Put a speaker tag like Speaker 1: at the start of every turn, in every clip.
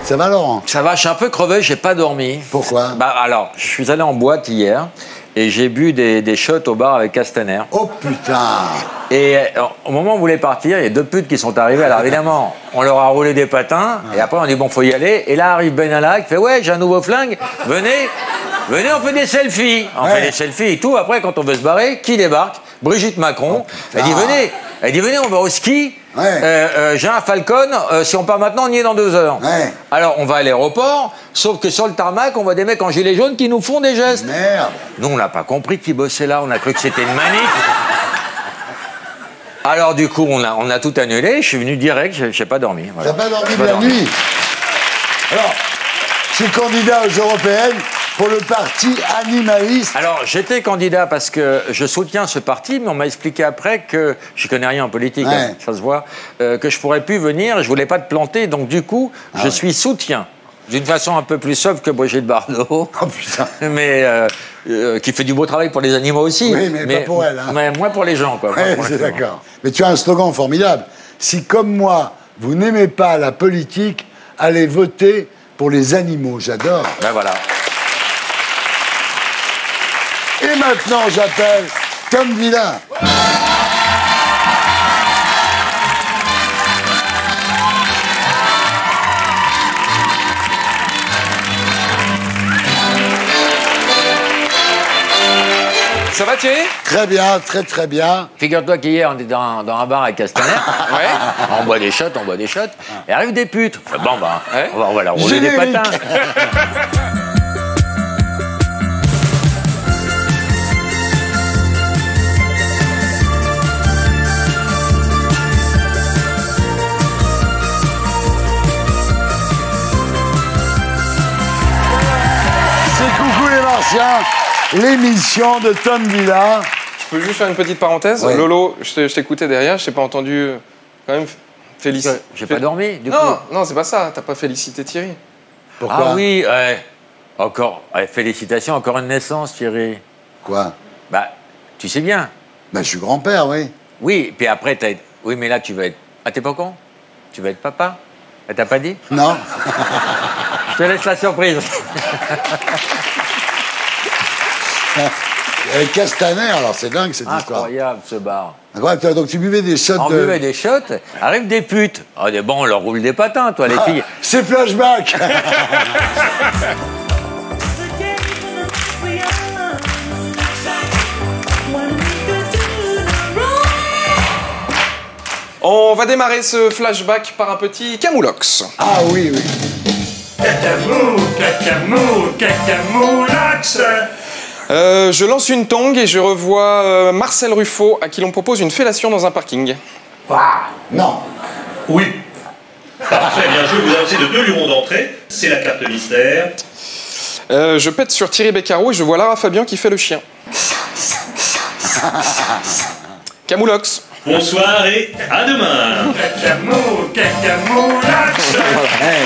Speaker 1: Ça va, Laurent?
Speaker 2: Ça va, je suis un peu crevé, j'ai pas dormi.
Speaker 1: Pourquoi?
Speaker 2: Bah alors, je suis allé en boîte hier et j'ai bu des shots au bar avec Castaner.
Speaker 1: Oh putain!
Speaker 2: Et au moment où on voulait partir, il y a deux putes qui sont arrivées. Alors évidemment, on leur a roulé des patins et après on dit bon, faut y aller. Et là arrive Benalla qui fait ouais, j'ai un nouveau flingue, venez, on fait des selfies. On fait des selfies et tout. Après, quand on veut se barrer, qui débarque? Brigitte Macron. Elle dit venez, on va au ski. J'ai un Falcon, si on part maintenant, on y est dans 2 heures. Alors, on va à l'aéroport, sauf que sur le tarmac, on voit des mecs en gilet jaune qui nous font des gestes.
Speaker 1: Merde!
Speaker 2: Nous, on n'a pas compris qui bossait là, on a cru que c'était une manif. Alors, du coup, on a tout annulé, je suis venu direct, je n'ai pas dormi. Voilà.
Speaker 1: T'as pas dormi de la nuit? Alors, je suis candidat aux européennes pour le parti animaliste.
Speaker 2: Alors, j'étais candidat parce que je soutiens ce parti, mais on m'a expliqué après que, je connais rien en politique, hein, ça se voit, que je pourrais plus venir, je voulais pas te planter, donc du coup, je suis soutien. D'une façon un peu plus sauve que Brigitte Bardot. Oh
Speaker 1: putain.
Speaker 2: Mais qui fait du beau travail pour les animaux aussi.
Speaker 1: Oui, mais pas pour elle. Hein.
Speaker 2: Mais moins pour les gens, quoi.
Speaker 1: Ouais, c'est d'accord. Mais tu as un slogan formidable. Si, comme moi, vous n'aimez pas la politique, allez voter pour les animaux. J'adore.
Speaker 2: Ben voilà.
Speaker 1: Et maintenant, j'appelle Tom Villain.
Speaker 3: Ça va, Thierry?
Speaker 1: Très bien, très bien.
Speaker 2: Figure-toi qu'hier, on était dans un bar avec Castaner. On boit des shots. Et arrivent des putes. Enfin, bon, bah, on va leur rouler des patins.
Speaker 1: C'est Coucou les Martiens, l'émission de Tom Villain.
Speaker 3: Je peux juste faire une petite parenthèse?
Speaker 1: Ouais.
Speaker 3: Lolo, je t'écoutais derrière, je t'ai pas entendu quand même féliciter.
Speaker 2: J'ai pas dormi, du coup.
Speaker 3: Non, c'est pas ça, t'as pas félicité Thierry.
Speaker 1: Pourquoi?
Speaker 2: Ah oui, encore, félicitations, encore une naissance, Thierry.
Speaker 1: Quoi?
Speaker 2: Bah, tu sais bien.
Speaker 1: Bah, je suis grand-père, oui.
Speaker 2: Oui, puis après, oui, mais là, tu vas être... Ah, t'es pas con? Tu vas être papa? Elle t'a pas dit?
Speaker 1: Non.
Speaker 2: Je te laisse la surprise.
Speaker 1: Avec Castaner, alors c'est dingue cette histoire.
Speaker 2: Incroyable, ce bar.
Speaker 1: Incroyable, donc tu buvais des shots
Speaker 2: On
Speaker 1: de...
Speaker 2: buvait des shots, arrivent des putes. Ah, bon, on leur roule des patins, toi, les filles.
Speaker 1: C'est flashback.
Speaker 3: On va démarrer ce flashback par un petit camoulox.
Speaker 1: Ah oui, oui.
Speaker 4: Cacamoulax.
Speaker 3: Je lance une tongue et je revois Marcel Ruffo à qui l'on propose une fellation dans un parking.
Speaker 1: Non.
Speaker 4: Oui. Parfait, bien, je vais vous annoncer de 2 lurons d'entrée. C'est la carte mystère.
Speaker 3: Je pète sur Thierry Beccaro et je vois Lara Fabian qui fait le chien. Camoulox.
Speaker 4: Bonsoir et à demain. Cacamoulax.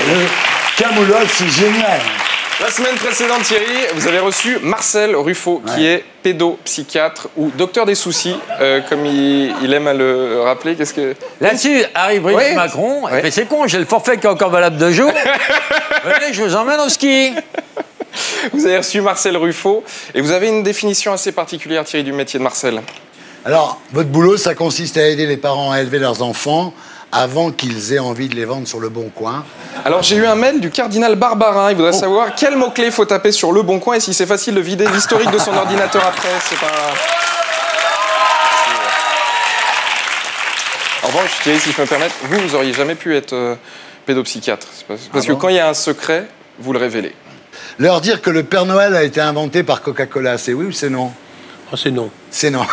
Speaker 1: Le camoulox, c'est génial.
Speaker 3: La semaine précédente, Thierry, vous avez reçu Marcel Ruffo, qui est pédopsychiatre ou docteur des soucis, comme il aime à le rappeler. Qu'est-ce que...
Speaker 2: Là-dessus, arrive Brigitte Macron, elle fait, c'est con, j'ai le forfait qui est encore valable 2 jours. Venez, je vous emmène au ski.
Speaker 3: Vous avez reçu Marcel Ruffo, et vous avez une définition assez particulière, Thierry, du métier de Marcel.
Speaker 1: Alors, votre boulot, ça consiste à aider les parents à élever leurs enfants avant qu'ils aient envie de les vendre sur le Bon Coin.
Speaker 3: Alors, j'ai eu un mail du cardinal Barbarin. Il voudrait savoir quel mot-clé il faut taper sur le Bon Coin et si c'est facile de vider l'historique de son ordinateur après. C'est pas... En revanche, Thierry, si je peux me permettre, vous auriez jamais pu être pédopsychiatre. Parce que quand il y a un secret, vous le révélez.
Speaker 1: Leur dire que le Père Noël a été inventé par Coca-Cola, c'est oui ou c'est non?
Speaker 5: Oh, c'est non.
Speaker 1: C'est non.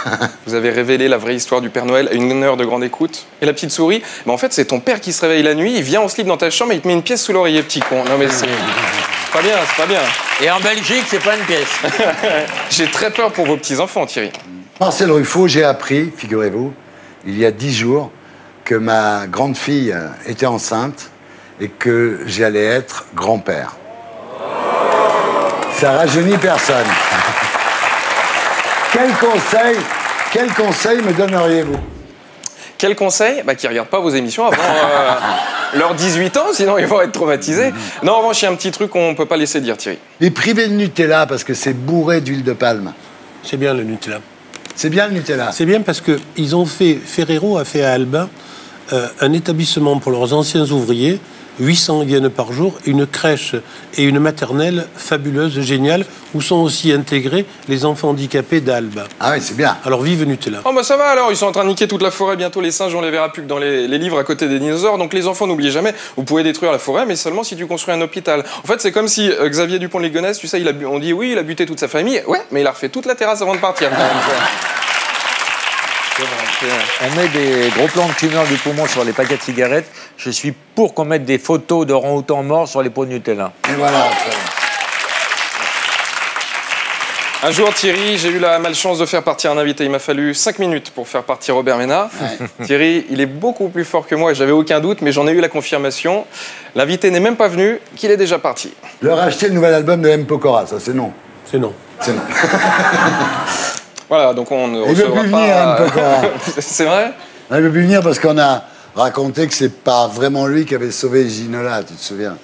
Speaker 3: Vous avez révélé la vraie histoire du Père Noël à une heure de grande écoute. Et la petite souris, en fait, c'est ton père qui se réveille la nuit, il vient en slip dans ta chambre et il te met une pièce sous l'oreiller, petit con. Non mais c'est pas bien, c'est pas bien.
Speaker 2: Et en Belgique, c'est pas une pièce.
Speaker 3: J'ai très peur pour vos petits-enfants, Thierry.
Speaker 1: Marcel Ruffo, j'ai appris, figurez-vous, il y a 10 jours, que ma grande fille était enceinte et que j'allais être grand-père. Ça rajeunit personne. Quel conseil me donneriez-vous?
Speaker 3: Quel conseil? Qu'ils ne regardent pas vos émissions avant leurs 18 ans, sinon ils vont être traumatisés. Non, en revanche, il y a un petit truc qu'on ne peut pas laisser dire, Thierry.
Speaker 1: Et privé de Nutella parce que c'est bourré d'huile de palme.
Speaker 5: C'est bien le Nutella.
Speaker 1: C'est bien le Nutella.
Speaker 5: C'est bien parce que Ferrero a fait à Albin un établissement pour leurs anciens ouvriers, 800 yens par jour, une crèche et une maternelle fabuleuse, géniale, où sont aussi intégrés les enfants handicapés d'Albin.
Speaker 1: Ah oui, c'est bien.
Speaker 5: Alors vive Nutella.
Speaker 3: Oh ça va alors, ils sont en train de niquer toute la forêt, bientôt les singes on les verra plus que dans les livres à côté des dinosaures, donc les enfants n'oubliez jamais, vous pouvez détruire la forêt mais seulement si tu construis un hôpital. En fait c'est comme si Xavier Dupont de Ligonnès, tu sais, on dit oui il a buté toute sa famille, ouais mais il a refait toute la terrasse avant de partir quand même.
Speaker 2: On met des gros plans de tumeurs du poumon sur les paquets de cigarettes. Je suis pour qu'on mette des photos d'orang-outans morts sur les pots de Nutella.
Speaker 1: Et voilà.
Speaker 3: Un jour, Thierry, j'ai eu la malchance de faire partir un invité. Il m'a fallu 5 minutes pour faire partir Robert Ménard. Ouais. Thierry, il est beaucoup plus fort que moi, j'avais aucun doute, mais j'en ai eu la confirmation. L'invité n'est même pas venu, qu'il est déjà parti.
Speaker 1: Leur acheter le nouvel album de M. Pokora, ça c'est non.
Speaker 5: C'est non.
Speaker 1: C'est non.
Speaker 3: Voilà, donc on ne
Speaker 1: recevra pas... Il veut plus venir, M. Pokora.
Speaker 3: C'est vrai?
Speaker 1: Il veut plus venir parce qu'on a raconté que c'est pas vraiment lui qui avait sauvé Ginola, tu te souviens?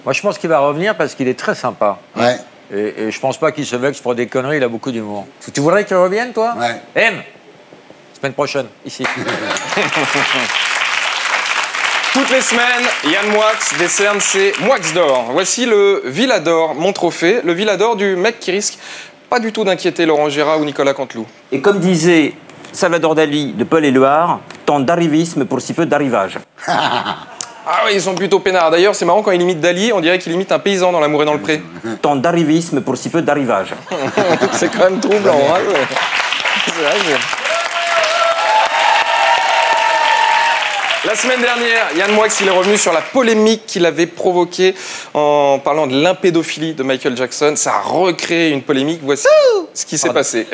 Speaker 2: Moi, je pense qu'il va revenir parce qu'il est très sympa.
Speaker 1: Ouais.
Speaker 2: Et je pense pas qu'il se vexe pour des conneries, il a beaucoup d'humour. Tu voudrais qu'il revienne, toi?
Speaker 1: Ouais.
Speaker 2: M. Semaine prochaine, ici.
Speaker 3: Toutes les semaines, Yann Moix décerne ses Moix d'or. Voici le Villador, mon trophée, le Villador du mec qui risque pas du tout d'inquiéter Laurent Gérard ou Nicolas Canteloup.
Speaker 6: Et comme disait Salvador Dali de Paul Éluard, tant d'arrivisme pour si peu d'arrivage.
Speaker 3: Ah oui, ils sont plutôt peinards. D'ailleurs, c'est marrant, quand il imite Dali, on dirait qu'il imite un paysan dans L'amour est dans le pré.
Speaker 6: Tant d'arrivisme pour si peu d'arrivage.
Speaker 3: C'est quand même troublant, hein, ouais. C'est vrai, La semaine dernière, Yann Moix il est revenu sur la polémique qu'il avait provoquée en parlant de l'impédophilie de Michael Jackson. Ça a recréé une polémique. Voici ce qui s'est passé.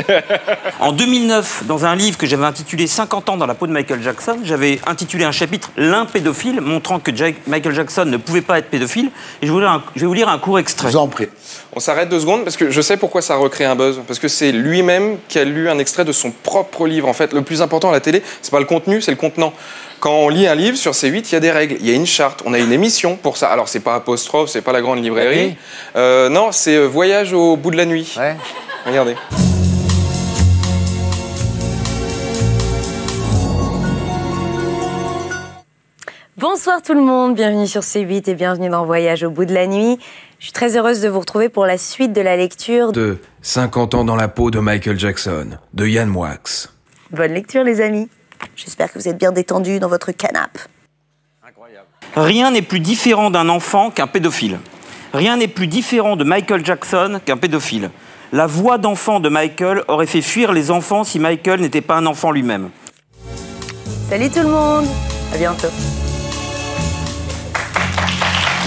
Speaker 6: En 2009, dans un livre que j'avais intitulé 50 ans dans la peau de Michael Jackson, j'avais intitulé un chapitre L'impédophile, montrant que Michael Jackson ne pouvait pas être pédophile. Et je vais vous lire un court extrait.
Speaker 1: Je vous en prie.
Speaker 3: On s'arrête 2 secondes parce que je sais pourquoi ça a recréé un buzz. Parce que c'est lui-même qui a lu un extrait de son propre livre. En fait, le plus important à la télé, c'est pas le contenu, c'est le contenant. Quand on lit un livre sur C8, il y a des règles, il y a une charte, on a une émission pour ça. Alors, c'est pas Apostrophe, c'est pas la grande librairie. Non, c'est Voyage au bout de la nuit.
Speaker 2: Ouais.
Speaker 3: Regardez.
Speaker 7: Bonsoir tout le monde, bienvenue sur C8 et bienvenue dans Voyage au bout de la nuit. Je suis très heureuse de vous retrouver pour la suite de la lecture
Speaker 8: de 50 ans dans la peau de Michael Jackson, de Yann Moix.
Speaker 7: Bonne lecture les amis. J'espère que vous êtes bien détendus dans votre canapé.
Speaker 6: Incroyable. Rien n'est plus différent d'un enfant qu'un pédophile. Rien n'est plus différent de Michael Jackson qu'un pédophile. La voix d'enfant de Michael aurait fait fuir les enfants si Michael n'était pas un enfant lui-même.
Speaker 7: Salut tout le monde, à bientôt.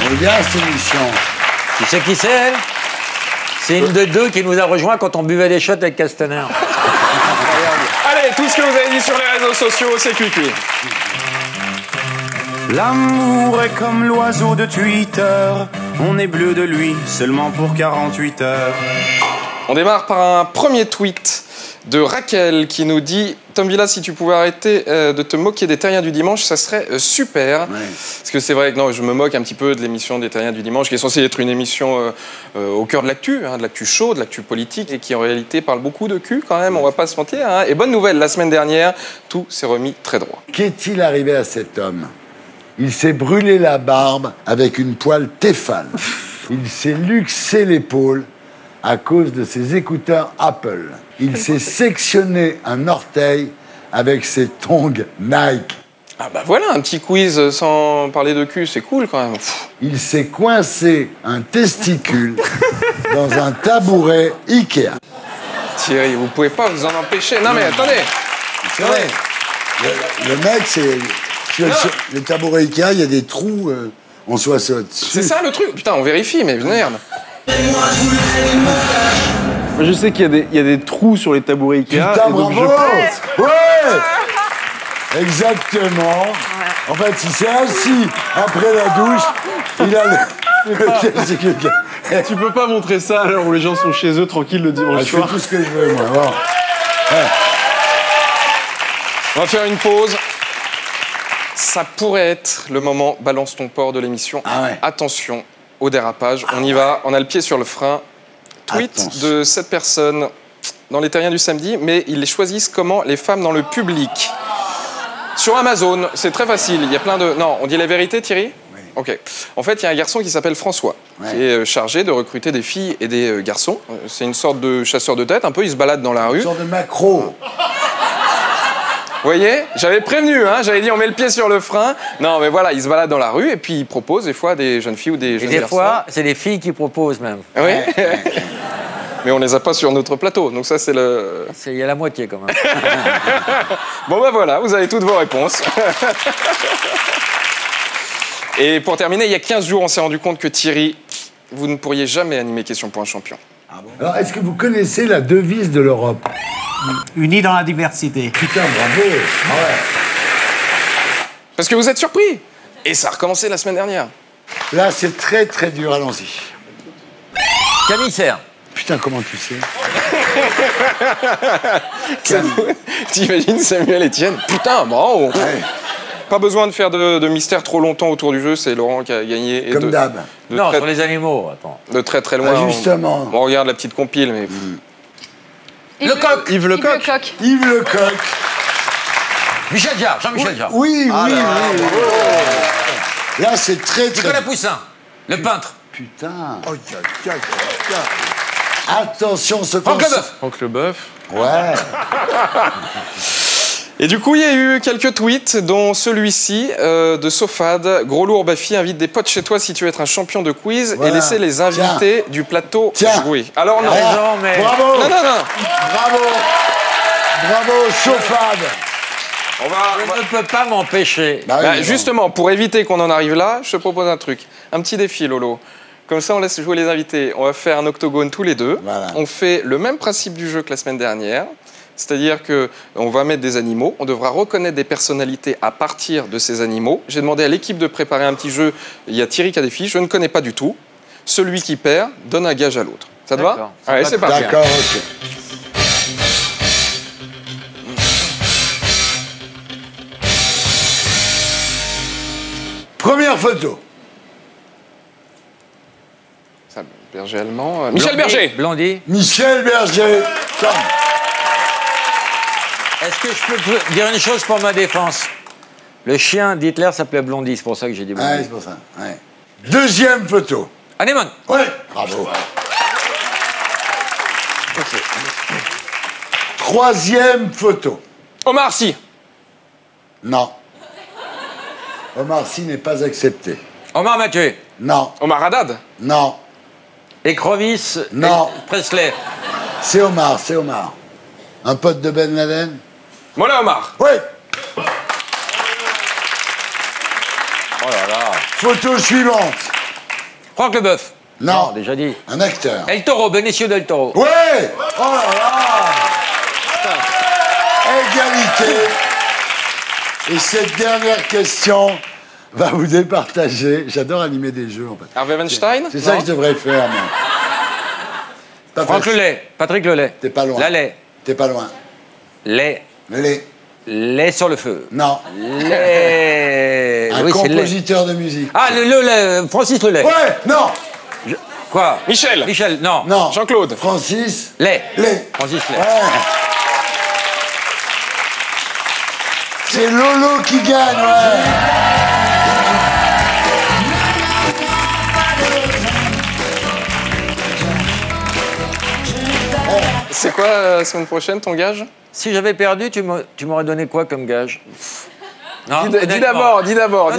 Speaker 1: On est bien cette émission.
Speaker 2: Tu sais qui c'est, elle? C'est une de deux qui nous a rejoint quand on buvait des shots avec Castaner.
Speaker 3: Allez, tout ce que vous avez dit sur les réseaux sociaux, c'est cuit.
Speaker 9: L'amour est comme l'oiseau de Twitter. On est bleu de lui seulement pour 48 heures.
Speaker 3: On démarre par un premier tweet de Raquel qui nous dit « Tom Villa, si tu pouvais arrêter de te moquer des terriens du dimanche, ça serait super. Ouais. » Parce que c'est vrai que non, je me moque un petit peu de l'émission des terriens du dimanche, qui est censée être une émission au cœur de l'actu, hein, de l'actu chaud, de l'actu politique, et qui en réalité parle beaucoup de cul quand même, on va pas se mentir. Hein. Et bonne nouvelle, la semaine dernière, tout s'est remis très droit.
Speaker 1: Qu'est-il arrivé à cet homme? Il s'est brûlé la barbe avec une poêle Tefal. Il s'est luxé l'épaule à cause de ses écouteurs Apple. Il s'est sectionné un orteil avec ses tongs Nike.
Speaker 3: Ah bah voilà, un petit quiz sans parler de cul, c'est cool quand même.
Speaker 1: Il s'est coincé un testicule dans un tabouret Ikea.
Speaker 3: Thierry, vous pouvez pas vous en empêcher. Non mais attendez.
Speaker 1: C'est vrai. Le mec, c'est... Les tabourets Ikea, il y a des trous, on soit ça dessus.
Speaker 3: C'est ça le truc. Putain, on vérifie, mais merde.
Speaker 10: Je sais qu'il y a des trous sur les tabourets Ikea.
Speaker 1: Putain, bravo! Ouais! Exactement. Ouais. En fait, il s'est assis après la douche, il a
Speaker 10: Tu peux pas montrer ça à l'heure où les gens sont chez eux tranquilles le dimanche soir.
Speaker 1: Je fais tout ce que je veux, moi. Bon. Ouais.
Speaker 3: On va faire une pause. Ça pourrait être le moment balance ton port de l'émission.
Speaker 1: Ah ouais.
Speaker 3: Attention au dérapage. On y va. On a le pied sur le frein. Tweet de cette personne dans les terriens du samedi, mais ils les choisissent comment? Les femmes dans le public. Sur Amazon, c'est très facile. Il y a plein de... Non, on dit la vérité, Thierry? Oui. Ok. En fait, il y a un garçon qui s'appelle François, qui est chargé de recruter des filles et des garçons. C'est une sorte de chasseur de tête, un peu. Il se balade dans la rue.
Speaker 1: Une sorte de macro.
Speaker 3: Vous voyez? J'avais prévenu, hein. J'avais dit on met le pied sur le frein. Non, mais voilà, il se balade dans la rue et puis il propose des fois à des jeunes filles ou des jeunes garçons.
Speaker 2: Et des fois, c'est les filles qui proposent même.
Speaker 3: Oui. Mais on les a pas sur notre plateau, donc ça c'est le...
Speaker 2: Il y a la moitié quand même.
Speaker 3: Bon ben voilà, vous avez toutes vos réponses. Et pour terminer, il y a 15 jours, on s'est rendu compte que Thierry, vous ne pourriez jamais animer Question pour un champion.
Speaker 1: Ah bon? Alors, est-ce que vous connaissez la devise de l'Europe?
Speaker 11: Unis dans la diversité.
Speaker 1: Putain, bravo. Ah ouais.
Speaker 3: Parce que vous êtes surpris. Et ça a recommencé la semaine dernière.
Speaker 1: Là, c'est très très dur, allons-y.
Speaker 2: Camissaire.
Speaker 1: Putain, comment tu sais?
Speaker 3: T'imagines Samuel Etienne? Putain, bravo. Ouais. Pas besoin de faire de mystère trop longtemps autour du jeu, c'est Laurent qui a gagné.
Speaker 1: Comme d'hab.
Speaker 2: Non, sur les animaux, attends.
Speaker 3: De très très loin.
Speaker 1: Ah, justement.
Speaker 3: On regarde la petite compile, mais...
Speaker 2: Lecoq.
Speaker 3: Yves Lecoq.
Speaker 1: Yves Lecoq.
Speaker 2: Michel Jarre, Jean-Michel Jarre.
Speaker 1: Oui,
Speaker 2: ah
Speaker 1: oui,
Speaker 2: là,
Speaker 1: oui.
Speaker 2: oui.
Speaker 1: Là, c'est très très...
Speaker 2: Nicolas Poussin, le peintre.
Speaker 1: Putain. Oh, attention, ce
Speaker 3: Franck Leboeuf. Franck Leboeuf.
Speaker 1: Ouais.
Speaker 3: Et du coup, il y a eu quelques tweets, dont celui-ci de Sofad. Gros lourd, Bafi, invite des potes chez toi si tu veux être un champion de quiz et laisser les invités du plateau jouer. Alors non.
Speaker 2: Raison, mais...
Speaker 1: Bravo.
Speaker 3: Non.
Speaker 1: Bravo. Bravo, Sofad.
Speaker 2: Je ne peux pas m'empêcher.
Speaker 3: Justement, pour éviter qu'on en arrive là, je te propose un truc. Un petit défi, Lolo. Comme ça, on laisse jouer les invités. On va faire un octogone tous les deux.
Speaker 1: Voilà.
Speaker 3: On fait le même principe du jeu que la semaine dernière. C'est-à-dire qu'on va mettre des animaux. On devra reconnaître des personnalités à partir de ces animaux. J'ai demandé à l'équipe de préparer un petit jeu. Il y a Thierry qui a des fiches. Je ne connais pas du tout. Celui qui perd donne un gage à l'autre. Ça te va? Allez, c'est parti.
Speaker 1: D'accord, ok. Première photo.
Speaker 3: Ça, Berger allemand. Michel Berger.
Speaker 2: Blondie.
Speaker 1: Michel Berger.
Speaker 2: Est-ce que je peux dire une chose pour ma défense? Le chien d'Hitler s'appelait Blondie, c'est pour ça que j'ai dit Blondie.
Speaker 1: Ah, c'est pour ça. Ouais. Deuxième photo.
Speaker 2: Anémone.
Speaker 1: Ouais. Bravo.
Speaker 3: Okay.
Speaker 1: Troisième photo.
Speaker 3: Omar Sy.
Speaker 1: Non. Omar Sy n'est pas accepté.
Speaker 2: Omar Mathieu.
Speaker 1: Non.
Speaker 3: Omar Haddad.
Speaker 1: Non.
Speaker 2: Écrevis.
Speaker 1: Non.
Speaker 2: Presley.
Speaker 1: C'est Omar, c'est Omar. Un pote de Ben Laden.
Speaker 3: Mollah Omar.
Speaker 1: Oui.
Speaker 2: Oh là là.
Speaker 1: Photo suivante.
Speaker 2: Franck Leboeuf.
Speaker 1: Non.
Speaker 2: Déjà dit.
Speaker 1: Un acteur.
Speaker 2: El Toro, Benicio del Toro.
Speaker 1: Ouais. Oh là là. Égalité. Et cette dernière question va vous départager. J'adore animer des jeux, en fait.
Speaker 3: Harvey Weinstein.
Speaker 1: C'est ça que je devrais faire, moi.
Speaker 2: Franck Lelay. Patrick Lelay.
Speaker 1: T'es pas loin.
Speaker 2: Lelay.
Speaker 1: T'es pas loin.
Speaker 2: Lait. Lait sur le feu.
Speaker 1: Non.
Speaker 2: Lait.
Speaker 1: Un compositeur de musique.
Speaker 2: Ah, Francis Lelay.
Speaker 1: Ouais, non.
Speaker 2: Quoi?
Speaker 3: Michel.
Speaker 2: Michel, non.
Speaker 1: Non.
Speaker 3: Jean-Claude.
Speaker 1: Francis.
Speaker 2: Lay.
Speaker 1: Francis
Speaker 2: Lay.
Speaker 1: Ouais. C'est Lolo qui gagne, ouais.
Speaker 3: C'est quoi la semaine prochaine ton gage?
Speaker 2: Si j'avais perdu, tu m'aurais donné quoi comme gage? Non,
Speaker 3: dis d'abord.
Speaker 2: Non,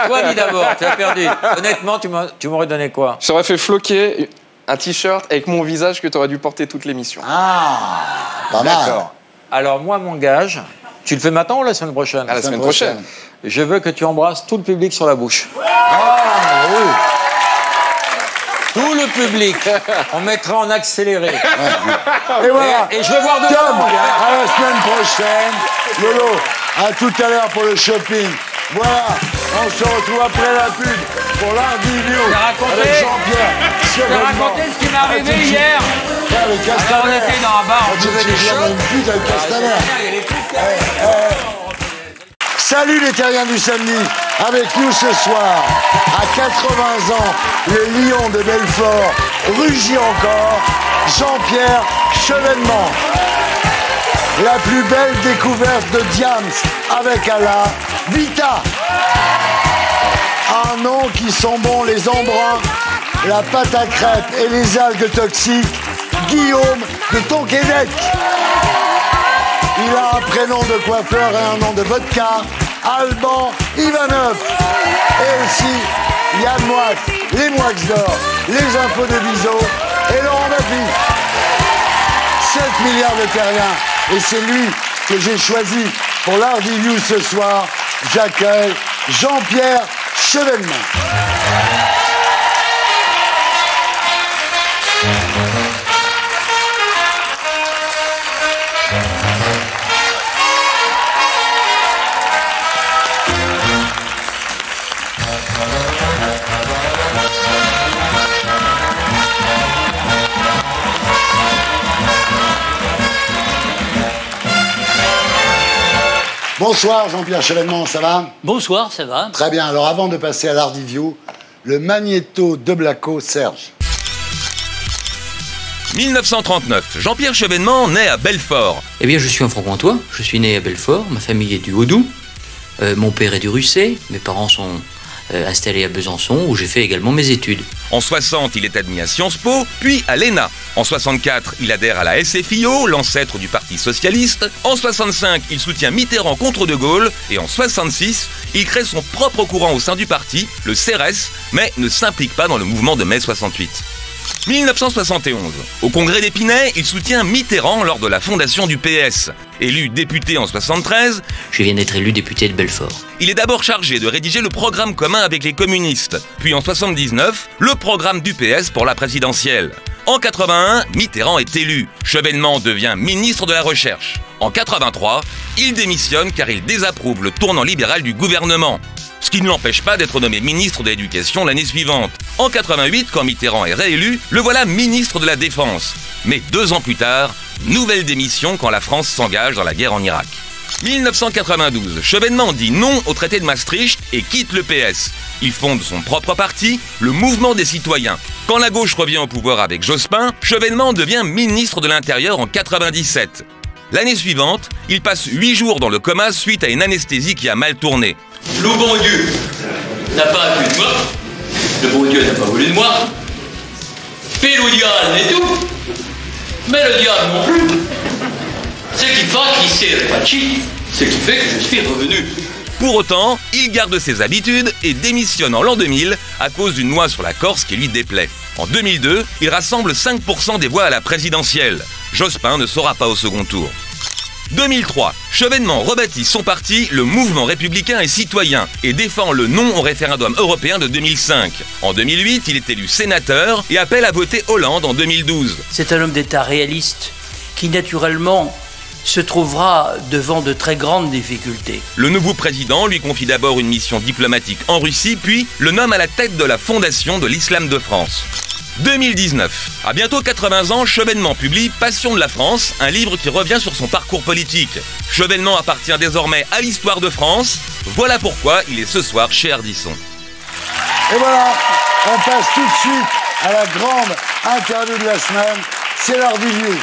Speaker 2: toi dis d'abord, tu as perdu. Honnêtement, tu m'aurais donné quoi?
Speaker 3: Je t'aurais fait floquer un t-shirt avec mon visage que tu aurais dû porter toute l'émission.
Speaker 1: Ah, pas mal.
Speaker 2: D'accord. Alors moi, mon gage, tu le fais maintenant ou la semaine prochaine?
Speaker 3: À la semaine prochaine.
Speaker 2: Je veux que tu embrasses tout le public sur la bouche.
Speaker 1: Ah, oui.
Speaker 2: Tout le public. On mettra en accéléré.
Speaker 1: Et voilà.
Speaker 2: Et je veux voir de
Speaker 1: Tom,
Speaker 2: monde.
Speaker 1: à la semaine prochaine. Lolo, à tout à l'heure pour le shopping. Voilà, on se retrouve après la pub pour l'interview avec Jean-Pierre.
Speaker 2: Je vais raconter ce qui m'est arrivé hier.
Speaker 1: Le Castaner.
Speaker 2: Alors, on était dans un bar, on buvait des shots.
Speaker 1: Une pute avec Castaner. Salut les terriens du samedi. Avec nous ce soir, à 80 ans, le lion de Belfort rugit encore, Jean-Pierre Chevènement. La plus belle découverte de Diams avec Allah, Vita. Un nom qui sent bon les embruns, la pâte à crêpes et les algues toxiques, Guillaume de Tonquédec. Il a un prénom de coiffeur et un nom de vodka, Alban Ivanov. Et aussi Yann Moix, les Moix d'or, les infos de Viso et Laurent Baffy. 7 milliards de terriens. Et c'est lui que j'ai choisi pour l'Hardy View ce soir. J'accueille Jean-Pierre Chevènement. Bonsoir Jean-Pierre Chevènement, ça va?
Speaker 12: Bonsoir, ça va.
Speaker 1: Très bien, alors avant de passer à l'Hardy View, le magnéto de Blacko, Serge.
Speaker 13: 1939, Jean-Pierre Chevènement naît à Belfort.
Speaker 14: Eh bien, je suis un franc-comtois, je suis né à Belfort, ma famille est du Haut-Doubs, mon père est du Russey, mes parents sont installé à Besançon, où j'ai fait également mes études.
Speaker 13: En 60, il est admis à Sciences Po, puis à l'ENA. En 64, il adhère à la SFIO, l'ancêtre du Parti Socialiste. En 65, il soutient Mitterrand contre De Gaulle. Et en 66, il crée son propre courant au sein du parti, le CRS, mais ne s'implique pas dans le mouvement de mai 68. 1971. Au congrès d'Épinay, il soutient Mitterrand lors de la fondation du PS. Élu député en 73,
Speaker 14: je viens d'être élu député de Belfort.
Speaker 13: Il est d'abord chargé de rédiger le programme commun avec les communistes. Puis en 79, le programme du PS pour la présidentielle. En 81, Mitterrand est élu. Chevènement devient ministre de la Recherche. En 83, il démissionne car il désapprouve le tournant libéral du gouvernement. Ce qui ne l'empêche pas d'être nommé ministre de l'Éducation l'année suivante. En 88, quand Mitterrand est réélu, le voilà ministre de la Défense. Mais 2 ans plus tard, nouvelle démission quand la France s'engage dans la guerre en Irak. 1992, Chevènement dit non au traité de Maastricht et quitte le PS. Il fonde son propre parti, le Mouvement des Citoyens. Quand la gauche revient au pouvoir avec Jospin, Chevènement devient ministre de l'Intérieur en 97. L'année suivante, il passe 8 jours dans le coma suite à une anesthésie qui a mal tourné.
Speaker 15: Le bon Dieu n'a pas voulu de moi, le bon Dieu n'a pas voulu de moi, puis le diable n'est tout, mais le diable non plus. Ce qui fait qu'il s'est réparti, ce qui fait que je suis revenu.
Speaker 13: Pour autant, il garde ses habitudes et démissionne en l'an 2000 à cause d'une loi sur la Corse qui lui déplaît. En 2002, il rassemble 5% des voix à la présidentielle. Jospin ne sera pas au second tour. 2003, Chevènement rebaptise son parti le Mouvement républicain et citoyen et défend le non au référendum européen de 2005. En 2008, il est élu sénateur et appelle à voter Hollande en 2012.
Speaker 12: C'est un homme d'État réaliste qui naturellement se trouvera devant de très grandes difficultés.
Speaker 13: Le nouveau président lui confie d'abord une mission diplomatique en Russie, puis le nomme à la tête de la Fondation de l'Islam de France. 2019. À bientôt 80 ans, Chevènement publie Passion de la France, un livre qui revient sur son parcours politique. Chevènement appartient désormais à l'histoire de France. Voilà pourquoi il est ce soir chez Ardisson.
Speaker 1: Et voilà, on passe tout de suite à la grande interview de la semaine. C'est l'Hardy View.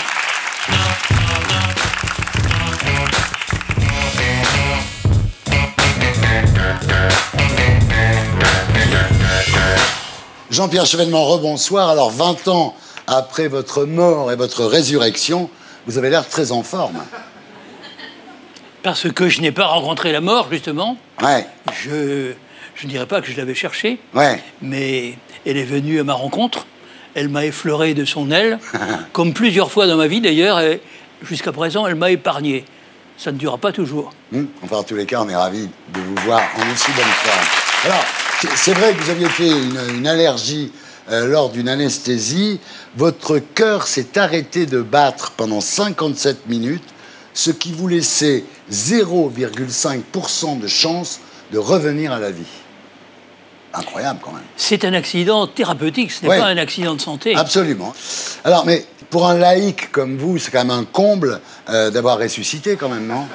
Speaker 1: Jean-Pierre Chevènement, rebonsoir. Alors, 20 ans après votre mort et votre résurrection, vous avez l'air très en forme.
Speaker 12: Parce que je n'ai pas rencontré la mort, justement.
Speaker 1: Ouais.
Speaker 12: Je ne dirais pas que je l'avais cherchée,
Speaker 1: ouais.
Speaker 12: Mais elle est venue à ma rencontre. Elle m'a effleuré de son aile, comme plusieurs fois dans ma vie d'ailleurs, et jusqu'à présent, elle m'a épargné. Ça ne durera pas toujours.
Speaker 1: Enfin, en tous les cas, on est ravis de vous voir en aussi bonne forme. Alors, c'est vrai que vous aviez fait une allergie lors d'une anesthésie. Votre cœur s'est arrêté de battre pendant 57 minutes, ce qui vous laissait 0,5% de chance de revenir à la vie. Incroyable quand même.
Speaker 12: C'est un accident thérapeutique, ce n'est pas un accident de santé.
Speaker 1: Absolument. Alors, mais pour un laïc comme vous, c'est quand même un comble d'avoir ressuscité quand même, non ?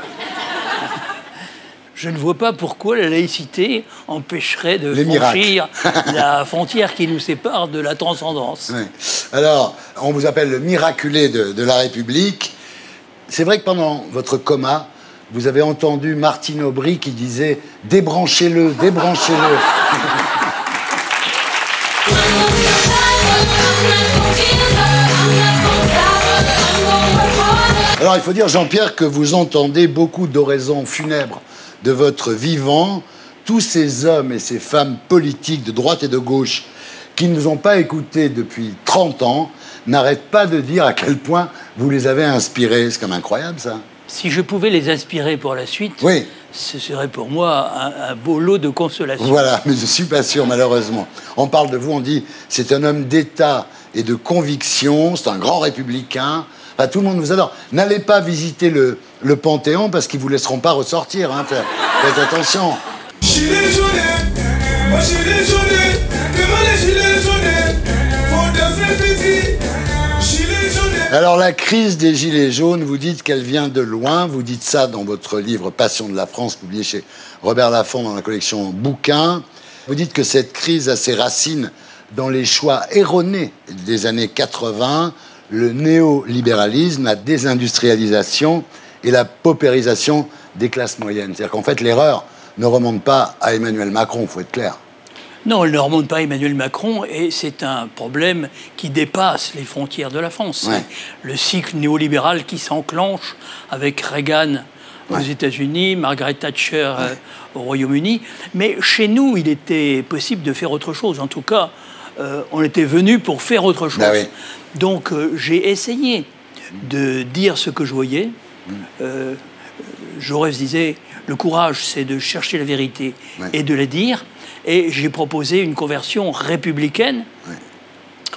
Speaker 12: je ne vois pas pourquoi la laïcité empêcherait de
Speaker 1: Les
Speaker 12: franchir la frontière qui nous sépare de la transcendance.
Speaker 1: Oui. Alors, on vous appelle le miraculé de la République. C'est vrai que pendant votre coma, vous avez entendu Martine Aubry qui disait « Débranchez-le, débranchez-le ». Alors, il faut dire, Jean-Pierre, que vous entendez beaucoup d'oraisons funèbres de votre vivant. Tous ces hommes et ces femmes politiques de droite et de gauche qui ne vous ont pas écoutés depuis 30 ans n'arrêtent pas de dire à quel point vous les avez inspirés. C'est quand même incroyable, ça.
Speaker 12: Si je pouvais les inspirer pour la suite,
Speaker 1: oui,
Speaker 12: ce serait pour moi un beau lot de consolation.
Speaker 1: Voilà, mais je ne suis pas sûr, malheureusement. On parle de vous, on dit, c'est un homme d'État et de conviction, c'est un grand républicain. Enfin, tout le monde vous adore. N'allez pas visiter le Panthéon parce qu'ils ne vous laisseront pas ressortir. Hein. Faites attention.
Speaker 16: Gilets jaunes, gilets jaunes, demain les gilets jaunes, faut danser petit. Gilets jaunes.
Speaker 1: Alors, la crise des Gilets jaunes, vous dites qu'elle vient de loin. Vous dites ça dans votre livre Passion de la France, publié chez Robert Laffont dans la collection Bouquins. Vous dites que cette crise a ses racines dans les choix erronés des années 80, le néolibéralisme, la désindustrialisation et la paupérisation des classes moyennes. C'est-à-dire qu'en fait, l'erreur ne remonte pas à Emmanuel Macron, il faut être clair.
Speaker 12: Non, elle ne remonte pas à Emmanuel Macron et c'est un problème qui dépasse les frontières de la France. Ouais. Le cycle néolibéral qui s'enclenche avec Reagan aux États-Unis, Margaret Thatcher au Royaume-Uni. Mais chez nous, il était possible de faire autre chose. En tout cas, on était venu pour faire autre chose. Ah oui. Donc, j'ai essayé de dire ce que je voyais. Jaurès disait, le courage, c'est de chercher la vérité et de la dire. Et j'ai proposé une conversion républicaine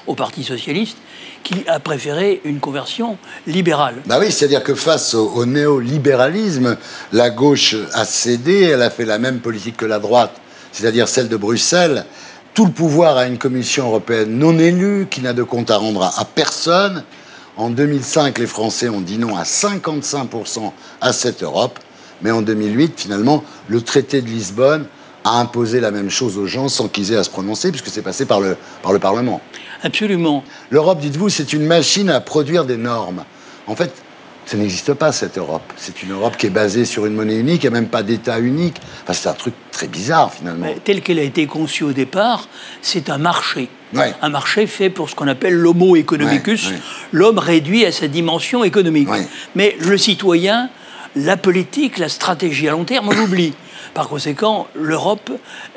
Speaker 12: au Parti socialiste qui a préféré une conversion libérale.
Speaker 1: Bah oui, c'est-à-dire que face au néolibéralisme, la gauche a cédé, elle a fait la même politique que la droite, c'est-à-dire celle de Bruxelles. Tout le pouvoir à une commission européenne non élue, qui n'a de compte à rendre à personne. En 2005, les Français ont dit non à 55% à cette Europe. Mais en 2008, finalement, le traité de Lisbonne a imposé la même chose aux gens sans qu'ils aient à se prononcer, puisque c'est passé par le Parlement.
Speaker 12: Absolument.
Speaker 1: L'Europe, dites-vous, c'est une machine à produire des normes. En fait, ça n'existe pas, cette Europe. C'est une Europe qui est basée sur une monnaie unique, il n'y a même pas d'État unique. Enfin, c'est un truc très bizarre, finalement.
Speaker 12: Mais tel qu'elle a été conçue au départ, c'est un marché. Un marché fait pour ce qu'on appelle l'homo economicus, l'homme réduit à sa dimension économique. Mais le citoyen, la politique, la stratégie à long terme, on l'oublie. Par conséquent, l'Europe,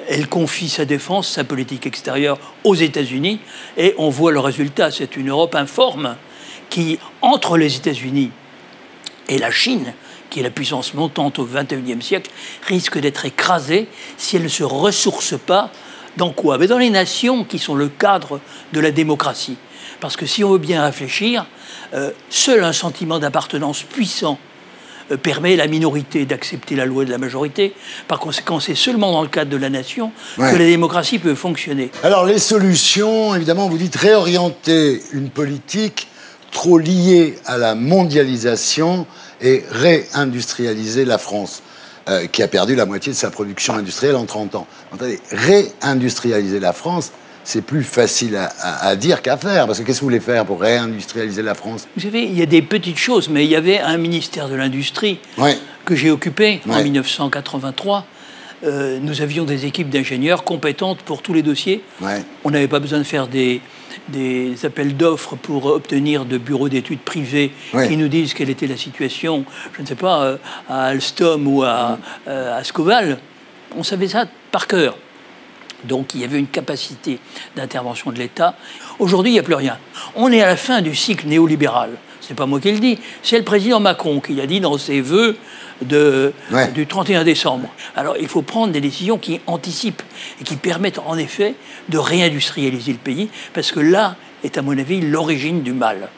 Speaker 12: elle confie sa défense, sa politique extérieure aux États-Unis, et on voit le résultat. C'est une Europe informe qui, entre les États-Unis et la Chine, qui est la puissance montante au XXIe siècle, risque d'être écrasée si elle ne se ressource pas dans quoi? Mais dans les nations qui sont le cadre de la démocratie. Parce que si on veut bien réfléchir, seul un sentiment d'appartenance puissant permet à la minorité d'accepter la loi de la majorité. Par conséquent, c'est seulement dans le cadre de la nation que la démocratie peut fonctionner.
Speaker 1: Alors, les solutions, évidemment, vous dites réorienter une politique trop liée à la mondialisation et réindustrialiser la France, qui a perdu la moitié de sa production industrielle en 30 ans. Entendez, réindustrialiser la France, c'est plus facile à dire qu'à faire. Parce que qu'est-ce que vous voulez faire pour réindustrialiser la France?
Speaker 12: Vous savez, il y a des petites choses, mais il y avait un ministère de l'Industrie que j'ai occupé en 1983. Nous avions des équipes d'ingénieurs compétentes pour tous les dossiers. On n'avait pas besoin de faire des appels d'offres pour obtenir de bureaux d'études privés qui nous disent quelle était la situation, je ne sais pas, à Alstom ou à Scoval. On savait ça par cœur. Donc il y avait une capacité d'intervention de l'État. Aujourd'hui, il n'y a plus rien. On est à la fin du cycle néolibéral. Ce n'est pas moi qui le dis, c'est le président Macron qui l'a dit dans ses vœux du 31 décembre. Alors il faut prendre des décisions qui anticipent et qui permettent en effet de réindustrialiser le pays, parce que là est à mon avis l'origine du mal.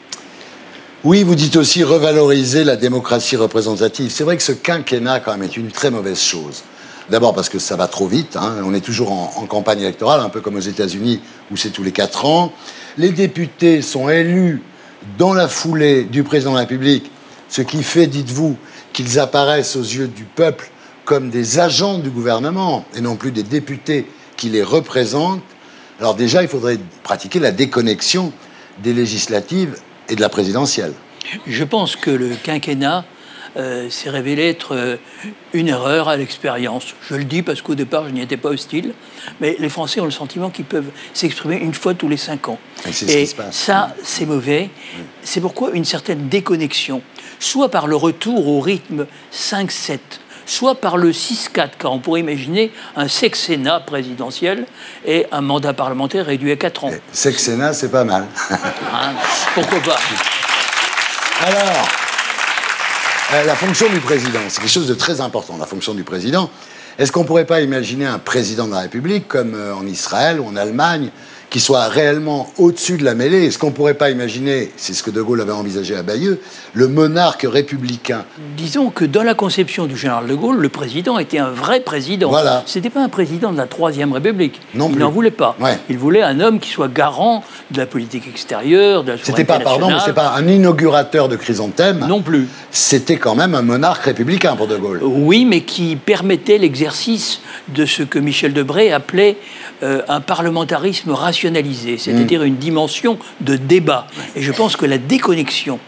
Speaker 1: Oui, vous dites aussi revaloriser la démocratie représentative. C'est vrai que ce quinquennat quand même est une très mauvaise chose. D'abord parce que ça va trop vite, on est toujours en campagne électorale, un peu comme aux États-Unis où c'est tous les 4 ans. Les députés sont élus dans la foulée du président de la République, ce qui fait, dites-vous, qu'ils apparaissent aux yeux du peuple comme des agents du gouvernement et non plus des députés qui les représentent, alors déjà, il faudrait pratiquer la déconnexion des législatives et de la présidentielle.
Speaker 12: Je pense que le quinquennat s'est révélé être une erreur à l'expérience. Je le dis parce qu'au départ, je n'y étais pas hostile, mais les Français ont le sentiment qu'ils peuvent s'exprimer une fois tous les 5 ans.
Speaker 1: Et c'est ce qui se passe.
Speaker 12: Ça, c'est mauvais. C'est pourquoi une certaine déconnexion, soit par le retour au rythme 5-7, soit par le 6-4, car on pourrait imaginer un sexennat présidentiel et un mandat parlementaire réduit à 4 ans.
Speaker 1: Sexennat, c'est pas mal.
Speaker 12: Hein, pourquoi pas?
Speaker 1: Alors, la fonction du président, c'est quelque chose de très important, la fonction du président. Est-ce qu'on ne pourrait pas imaginer un président de la République, comme en Israël ou en Allemagne, qui soit réellement au-dessus de la mêlée? Est-ce qu'on ne pourrait pas imaginer, c'est ce que De Gaulle avait envisagé à Bayeux, le monarque républicain?
Speaker 12: Disons que dans la conception du général de Gaulle, le président était un vrai président.
Speaker 1: Voilà.
Speaker 12: Ce n'était pas un président de la Troisième République.
Speaker 1: Non plus.
Speaker 12: Il n'en voulait pas.
Speaker 1: Ouais.
Speaker 12: Il voulait un homme qui soit garant de la politique extérieure, de la souveraineté
Speaker 1: C'était pas, pardon, mais c'est pas un inaugurateur de chrysanthème.
Speaker 12: Non plus.
Speaker 1: C'était quand même un monarque républicain pour De Gaulle.
Speaker 12: Oui, mais qui permettait l'exercice de ce que Michel Debré appelait un parlementarisme rationalisé, c'est-à-dire une dimension de débat. Et je pense que la déconnexion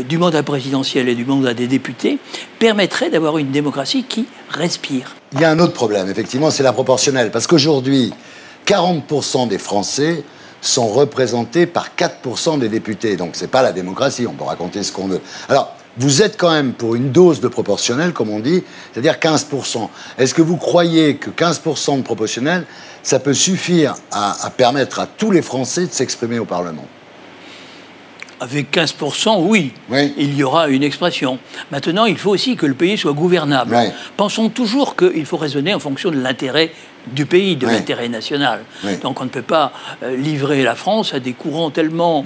Speaker 12: du mandat présidentiel et du mandat des députés permettrait d'avoir une démocratie qui respire.
Speaker 1: Il y a un autre problème, effectivement, c'est la proportionnelle. Parce qu'aujourd'hui, 40% des Français sont représentés par 4% des députés. Donc c'est pas la démocratie, on peut raconter ce qu'on veut. Alors, vous êtes quand même pour une dose de proportionnel, comme on dit, c'est-à-dire 15%. Est-ce que vous croyez que 15% de proportionnel, ça peut suffire à permettre à tous les Français de s'exprimer au Parlement?
Speaker 12: Avec 15%, oui, il y aura une expression. Maintenant, il faut aussi que le pays soit gouvernable.
Speaker 1: Oui.
Speaker 12: Pensons toujours qu'il faut raisonner en fonction de l'intérêt du pays, de l'intérêt national.
Speaker 1: Oui.
Speaker 12: Donc on ne peut pas livrer la France à des courants tellement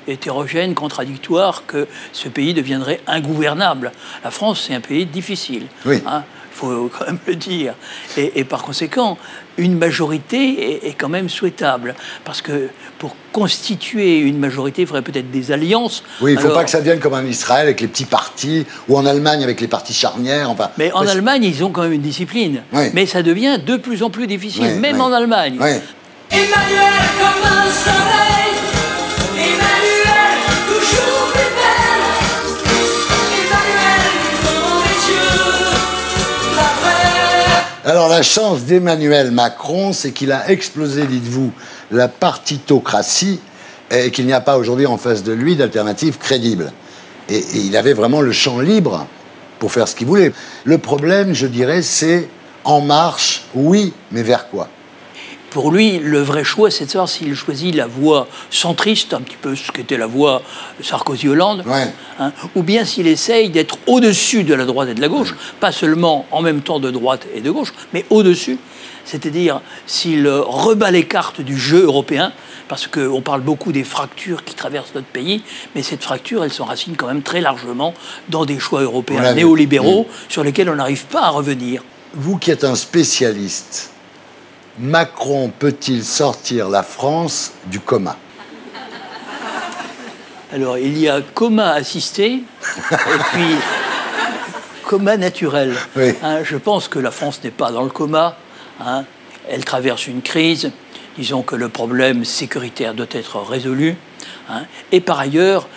Speaker 12: hétérogènes, contradictoires, que ce pays deviendrait ingouvernable. La France, c'est un pays difficile.
Speaker 1: Oui.
Speaker 12: Hein, faut quand même le dire. Et par conséquent, une majorité est quand même souhaitable. Parce que pour constituer une majorité, il faudrait peut-être des alliances.
Speaker 1: Oui, il ne faut pas que ça devienne comme en Israël avec les petits partis, ou en Allemagne avec les partis charnières. Enfin,
Speaker 12: mais en Allemagne, ils ont quand même une discipline.
Speaker 1: Oui.
Speaker 12: Mais ça devient de plus en plus difficile,
Speaker 1: Oui,
Speaker 12: même
Speaker 1: oui.
Speaker 12: en Allemagne.
Speaker 1: Oui.
Speaker 16: Emmanuel comme un soleil, Emmanuel toujours plus belle, Emmanuel dans les yeux, la vraie.
Speaker 1: Alors la chance d'Emmanuel Macron, c'est qu'il a explosé, dites-vous, la partitocratie et qu'il n'y a pas aujourd'hui en face de lui d'alternative crédible. Et il avait vraiment le champ libre pour faire ce qu'il voulait. Le problème, je dirais, c'est En Marche, oui, mais vers quoi?
Speaker 12: Pour lui, le vrai choix, c'est de savoir s'il choisit la voie centriste, un petit peu ce qu'était la voie Sarkozy-Hollande, hein, ou bien s'il essaye d'être au-dessus de la droite et de la gauche, pas seulement en même temps de droite et de gauche, mais au-dessus. C'est-à-dire s'il rebat les cartes du jeu européen, parce qu'on parle beaucoup des fractures qui traversent notre pays, mais cette fracture, elle s'enracine quand même très largement dans des choix européens néolibéraux sur lesquels on n'arrive pas à revenir.
Speaker 1: Vous qui êtes un spécialiste, Macron peut-il sortir la France du coma?
Speaker 12: Alors, il y a coma assisté et puis coma naturel.
Speaker 1: Oui.
Speaker 12: Hein, je pense que la France n'est pas dans le coma. Hein, elle traverse une crise. Disons que le problème sécuritaire doit être résolu. Hein, et par ailleurs,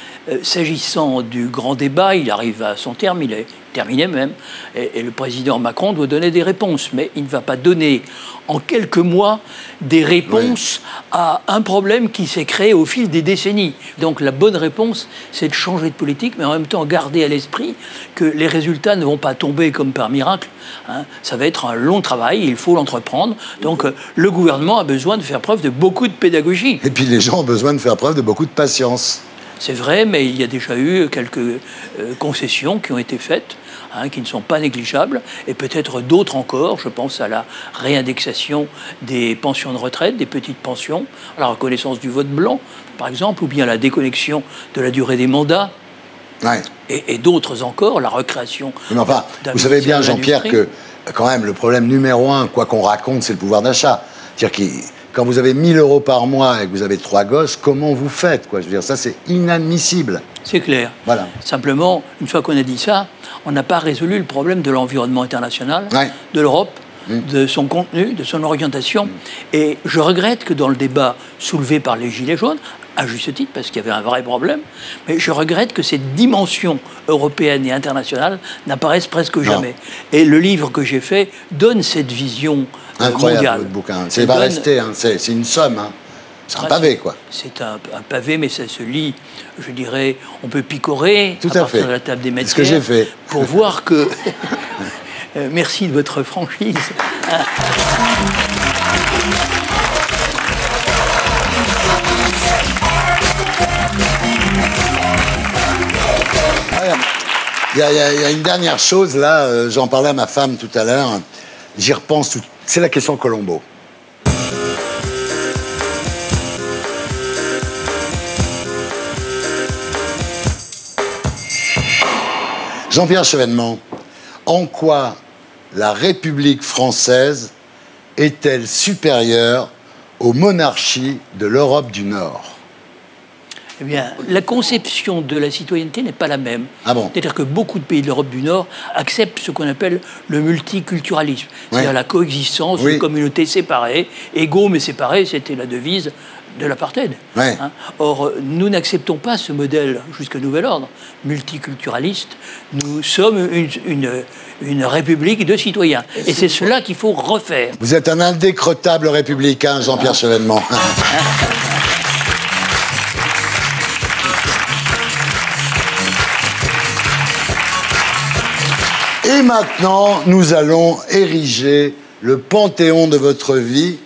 Speaker 12: s'agissant du grand débat, il arrive à son terme, il est terminé même, et le président Macron doit donner des réponses. Mais il ne va pas donner en quelques mois des réponses à un problème qui s'est créé au fil des décennies. Donc la bonne réponse, c'est de changer de politique, mais en même temps garder à l'esprit que les résultats ne vont pas tomber comme par miracle. Hein. Ça va être un long travail, il faut l'entreprendre. Donc le gouvernement a besoin de faire preuve de beaucoup de pédagogie.
Speaker 1: Et puis les gens ont besoin de faire preuve de beaucoup de patience.
Speaker 12: C'est vrai, mais il y a déjà eu quelques concessions qui ont été faites, hein, qui ne sont pas négligeables, et peut-être d'autres encore. Je pense à la réindexation des pensions de retraite, des petites pensions, à la reconnaissance du vote blanc, par exemple, ou bien la déconnexion de la durée des mandats.
Speaker 1: Ouais.
Speaker 12: Et d'autres encore, la recréation.
Speaker 1: Mais enfin, vous savez bien, Jean-Pierre, que quand même le problème numéro un, quoi qu'on raconte, c'est le pouvoir d'achat. C'est-à-dire que quand vous avez 1 000 € par mois et que vous avez 3 gosses, comment vous faites, quoi? Je veux dire, ça, c'est inadmissible.
Speaker 12: C'est clair.
Speaker 1: Voilà.
Speaker 12: Simplement, une fois qu'on a dit ça, on n'a pas résolu le problème de l'environnement international, de l'Europe, de son contenu, de son orientation. Et je regrette que dans le débat soulevé par les Gilets jaunes, à juste titre, parce qu'il y avait un vrai problème, mais je regrette que cette dimension européenne et internationale n'apparaisse presque jamais. Et le livre que j'ai fait donne cette vision
Speaker 1: incroyable,
Speaker 12: mondiale.
Speaker 1: votre bouquin. Ça va rester, hein. C'est une somme. Hein. C'est un pavé, quoi.
Speaker 12: C'est un pavé, mais ça se lit, je dirais, on peut picorer
Speaker 1: tout à
Speaker 12: partir de la table des matières.
Speaker 1: C'est ce que j'ai fait.
Speaker 12: Pour voir que... merci de votre franchise.
Speaker 1: Il y a une dernière chose, là, j'en parlais à ma femme tout à l'heure, j'y repense, c'est la question Colombo. Jean-Pierre Chevènement, en quoi la République française est-elle supérieure aux monarchies de l'Europe du Nord ?
Speaker 12: Eh bien, la conception de la citoyenneté n'est pas la même.
Speaker 1: Ah bon ?
Speaker 12: C'est-à-dire que beaucoup de pays de l'Europe du Nord acceptent ce qu'on appelle le multiculturalisme, c'est-à-dire la coexistence de communautés séparées, égaux mais séparés, c'était la devise de l'apartheid. Hein. Or, nous n'acceptons pas ce modèle jusqu'à nouvel ordre multiculturaliste. Nous sommes une république de citoyens. Et c'est cela qu'il faut refaire.
Speaker 1: Vous êtes un indécrottable républicain, Jean-Pierre Chevènement. Et maintenant, nous allons ériger le panthéon de votre vie.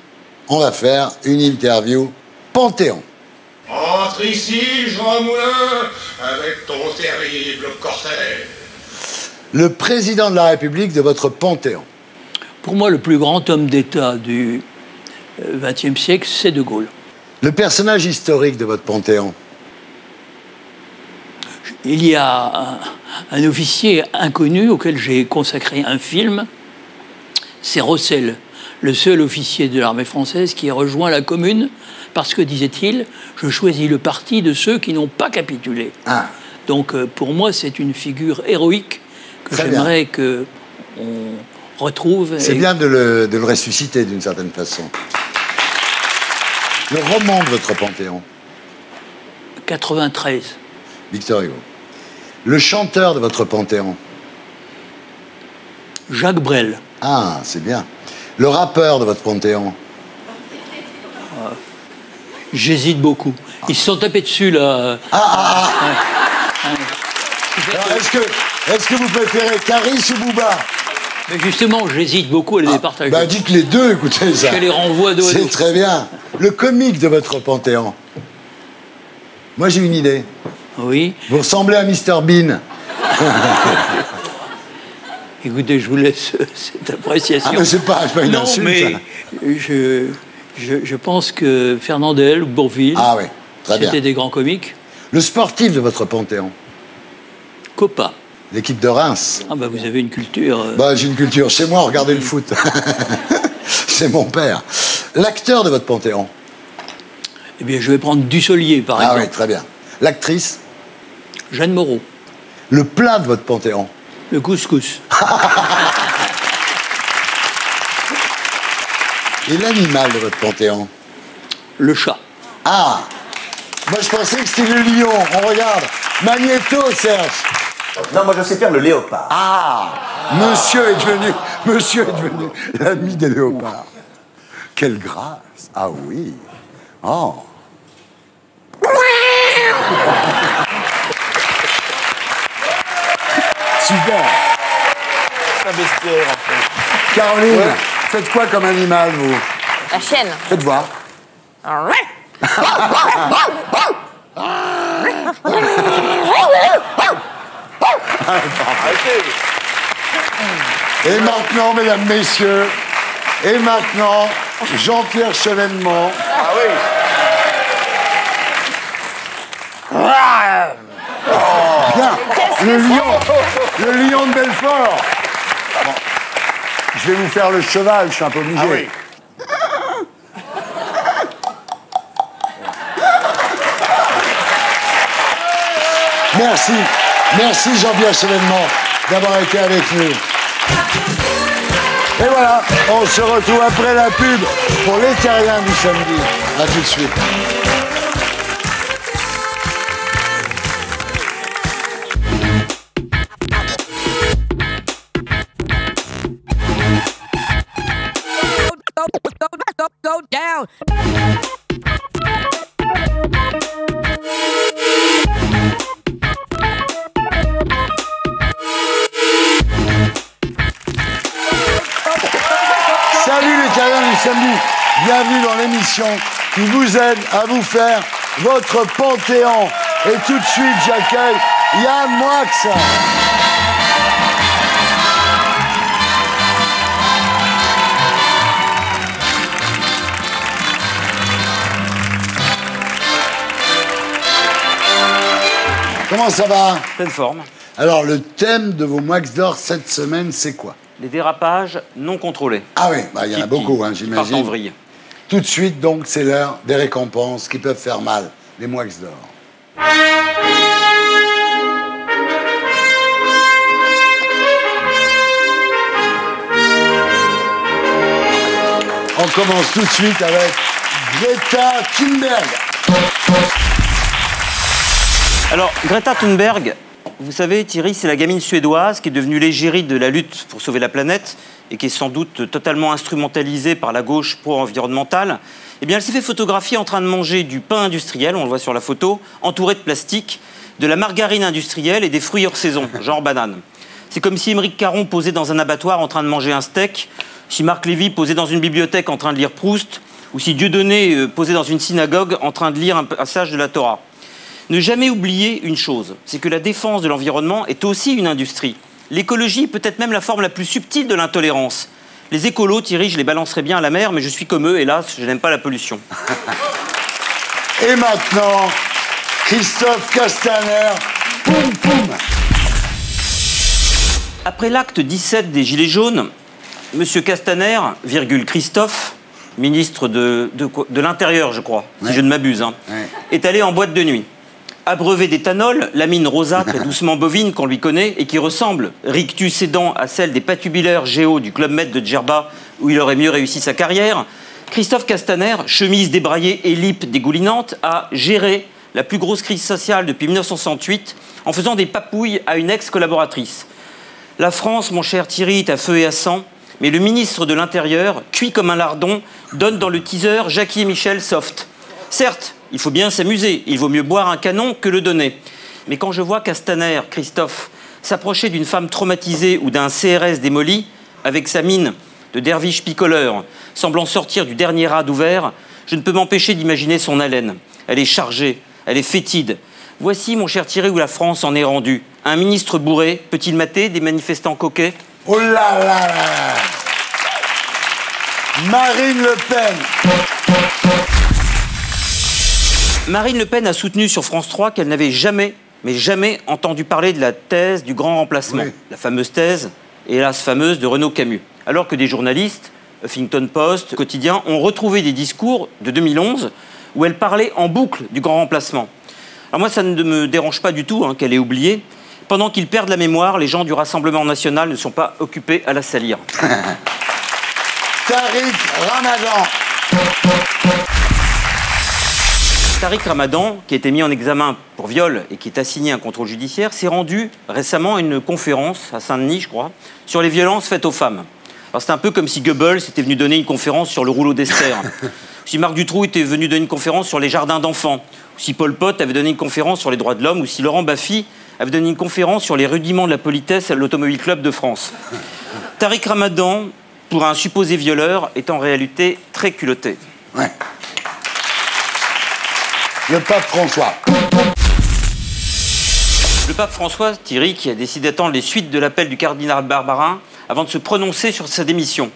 Speaker 1: On va faire une interview Panthéon.
Speaker 16: Entre ici, Jean Moulin, avec ton terrible cortège.
Speaker 1: Le président de la République de votre Panthéon.
Speaker 12: Pour moi, le plus grand homme d'État du XXe siècle, c'est De Gaulle.
Speaker 1: Le personnage historique de votre Panthéon.
Speaker 12: Il y a un officier inconnu auquel j'ai consacré un film, c'est Rossel, le seul officier de l'armée française qui a rejoint la Commune parce que, disait-il, je choisis le parti de ceux qui n'ont pas capitulé. Ah. Donc, pour moi, c'est une figure héroïque que j'aimerais qu'on retrouve.
Speaker 1: C'est bien de le ressusciter d'une certaine façon. Le roman de votre Panthéon.
Speaker 12: 93.
Speaker 1: Victor Hugo. Le chanteur de votre Panthéon.
Speaker 12: Jacques Brel.
Speaker 1: Ah, c'est bien. Le rappeur de votre Panthéon.
Speaker 12: J'hésite beaucoup. Ils se sont tapés dessus, là.
Speaker 1: Est-ce que vous préférez Caris ou Booba?
Speaker 12: Mais justement, j'hésite beaucoup à les départager.
Speaker 1: Bah dites les deux, écoutez ça.
Speaker 12: Je les renvoie dos à dos.
Speaker 1: C'est très bien. Le comique de votre Panthéon. Moi, j'ai une idée.
Speaker 12: Oui.
Speaker 1: Vous ressemblez à Mr Bean.
Speaker 12: Écoutez, je vous laisse cette appréciation.
Speaker 1: Ah, mais c'est pas une insulte.
Speaker 12: Non, mais je pense que Fernandel ou Bourvil, c'était des grands comiques.
Speaker 1: Le sportif de votre Panthéon.
Speaker 12: Copa.
Speaker 1: L'équipe de Reims.
Speaker 12: Ah bah vous avez une culture...
Speaker 1: Bah j'ai une culture. Chez moi, regardez le foot. C'est mon père. L'acteur de votre Panthéon.
Speaker 12: Eh bien, je vais prendre Dussolier, par exemple.
Speaker 1: Ah oui, très bien. L'actrice.
Speaker 12: Jeanne Moreau.
Speaker 1: Le plat de votre Panthéon.
Speaker 12: Le couscous.
Speaker 1: Et l'animal de votre Panthéon.
Speaker 12: Le chat.
Speaker 1: Ah. Moi, je pensais que c'était le lion. On regarde. Magnéto, Serge.
Speaker 17: Non, moi, je sais faire le léopard.
Speaker 1: Ah. Monsieur est devenu l'ami des léopards. Quelle grâce. Ah oui. Oh. Super.
Speaker 17: C'est un bestiaire, en fait.
Speaker 1: Caroline, faites quoi comme animal, vous?
Speaker 18: La chienne.
Speaker 1: Faites voir. Et maintenant, mesdames, messieurs, Jean-Pierre Chevènement.
Speaker 17: Ah oui.
Speaker 1: Bien. Le lion de Belfort. Bon. Je vais vous faire le cheval, je suis un peu obligé.
Speaker 17: Ah oui.
Speaker 1: Merci Jean-Pierre Chevènement. d'avoir été avec nous. Et voilà, on se retrouve après la pub pour les terriens du samedi. A tout de suite.
Speaker 18: Go down.
Speaker 1: Salut les terriens du samedi, bienvenue dans l'émission qui vous aide à vous faire votre panthéon. Et tout de suite, j'accueille Yann Moix. Comment ça va?
Speaker 6: Pleine forme.
Speaker 1: Alors, le thème de vos Moix d'or cette semaine, c'est quoi?
Speaker 6: Les dérapages non contrôlés.
Speaker 1: Ah oui, bah, il y en a beaucoup, hein,
Speaker 6: qui partent en
Speaker 1: j'imagine.
Speaker 6: vrille.
Speaker 1: Tout de suite, donc, c'est l'heure des récompenses qui peuvent faire mal. Les Moix d'or. On commence tout de suite avec Greta Thunberg.
Speaker 6: Alors, Greta Thunberg, vous savez, Thierry, c'est la gamine suédoise qui est devenue l'égérie de la lutte pour sauver la planète et qui est sans doute totalement instrumentalisée par la gauche pro-environnementale. Eh bien, elle s'est fait photographier en train de manger du pain industriel, on le voit sur la photo, entouré de plastique, de la margarine industrielle et des fruits hors saison, genre banane. C'est comme si Émeric Caron posait dans un abattoir en train de manger un steak, si Marc Lévy posait dans une bibliothèque en train de lire Proust, ou si Dieudonné posait dans une synagogue en train de lire un passage de la Torah. Ne jamais oublier une chose, c'est que la défense de l'environnement est aussi une industrie. L'écologie peut être même la forme la plus subtile de l'intolérance. Les écolos, Thierry, je les balancerais bien à la mer, mais je suis comme eux, hélas, je n'aime pas la pollution.
Speaker 1: Et maintenant, Christophe Castaner, poum poum.
Speaker 6: Après l'acte 17 des Gilets jaunes, Monsieur Castaner, virgule Christophe, ministre de l'Intérieur, je crois, si je ne m'abuse, hein, est allé en boîte de nuit. Abreuvé d'éthanol, la mine rosâtre et doucement bovine qu'on lui connaît et qui ressemble, rictus aidant, à celle des patubulaires géos du Club Med de Djerba, où il aurait mieux réussi sa carrière, Christophe Castaner, chemise débraillée et lippe dégoulinante, a géré la plus grosse crise sociale depuis 1968 en faisant des papouilles à une ex-collaboratrice. La France, mon cher Thierry, est à feu et à sang, mais le ministre de l'Intérieur, cuit comme un lardon, donne dans le teaser Jackie et Michel soft. Certes, il faut bien s'amuser, il vaut mieux boire un canon que le donner. Mais quand je vois Castaner, Christophe, s'approcher d'une femme traumatisée ou d'un CRS démoli, avec sa mine de derviche picoleur, semblant sortir du dernier rad ouvert, je ne peux m'empêcher d'imaginer son haleine. Elle est chargée, elle est fétide. Voici, mon cher Thierry, où la France en est rendue. Un ministre bourré peut-il mater des manifestants coquets?
Speaker 1: Oh là là là là. Marine Le Pen.
Speaker 6: Marine Le Pen a soutenu sur France 3 qu'elle n'avait jamais, mais jamais entendu parler de la thèse du grand remplacement. Oui. La fameuse thèse, hélas fameuse, de Renaud Camus. Alors que des journalistes, Huffington Post, Quotidien, ont retrouvé des discours de 2011 où elle parlait en boucle du grand remplacement. Alors moi, ça ne me dérange pas du tout qu'elle ait oublié. Pendant qu'ils perdent la mémoire, les gens du Rassemblement national ne sont pas occupés à la salir.
Speaker 1: Tariq Ramadan.
Speaker 6: Tariq Ramadan, qui a été mis en examen pour viol et qui est assigné à un contrôle judiciaire, s'est rendu récemment à une conférence à Saint-Denis, je crois, sur les violences faites aux femmes. Alors c'est un peu comme si Goebbels était venu donner une conférence sur le rouleau d'Esther, si Marc Dutroux était venu donner une conférence sur les jardins d'enfants, ou si Pol Pot avait donné une conférence sur les droits de l'homme, ou si Laurent Baffy avait donné une conférence sur les rudiments de la politesse à l'Automobile Club de France. Tariq Ramadan, pour un supposé violeur, est en réalité très culotté.
Speaker 1: Ouais. Le pape François.
Speaker 6: Le pape François, Thierry, qui a décidé d'attendre les suites de l'appel du cardinal Barbarin avant de se prononcer sur sa démission.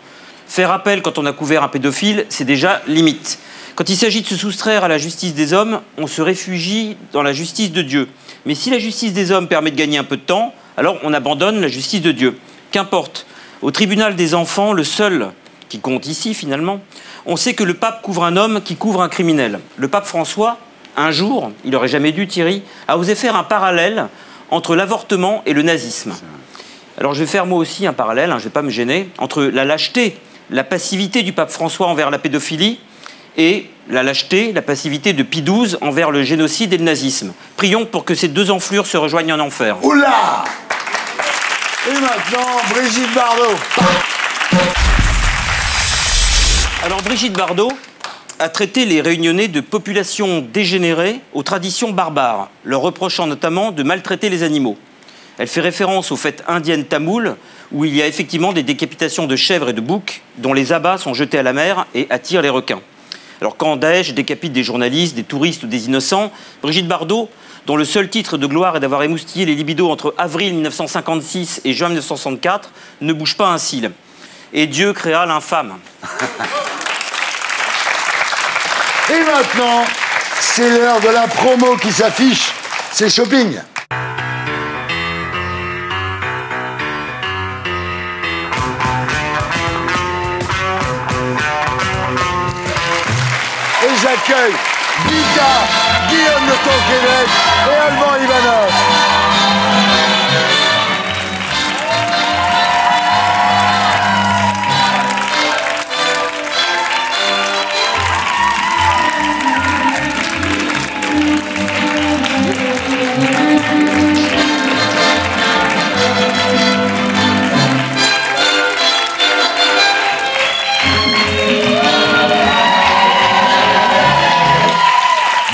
Speaker 6: Faire appel quand on a couvert un pédophile, c'est déjà limite. Quand il s'agit de se soustraire à la justice des hommes, on se réfugie dans la justice de Dieu. Mais si la justice des hommes permet de gagner un peu de temps, alors on abandonne la justice de Dieu. Qu'importe. Au tribunal des enfants, le seul qui compte ici, finalement, on sait que le pape couvre un homme qui couvre un criminel. Le pape François, un jour, il n'aurait jamais dû, Thierry, a osé faire un parallèle entre l'avortement et le nazisme. Alors je vais faire moi aussi un parallèle, hein, je ne vais pas me gêner, entre la lâcheté, la passivité du pape François envers la pédophilie et la lâcheté, la passivité de Pie XII envers le génocide et le nazisme. Prions pour que ces deux enflures se rejoignent en enfer.
Speaker 1: Oula! Et maintenant, Brigitte Bardot.
Speaker 6: Alors Brigitte Bardot a traité les Réunionnais de populations dégénérées aux traditions barbares, leur reprochant notamment de maltraiter les animaux. Elle fait référence aux fêtes indiennes tamoules, où il y a effectivement des décapitations de chèvres et de boucs, dont les abats sont jetés à la mer et attirent les requins. Alors quand Daesh décapite des journalistes, des touristes ou des innocents, Brigitte Bardot, dont le seul titre de gloire est d'avoir émoustillé les libidos entre avril 1956 et juin 1964, ne bouge pas un cil. Et Dieu créa l'infâme.
Speaker 1: Et maintenant, c'est l'heure de la promo qui s'affiche. C'est shopping. Et j'accueille Vita, Guillaume de Tonquédec et Alban Ivanov.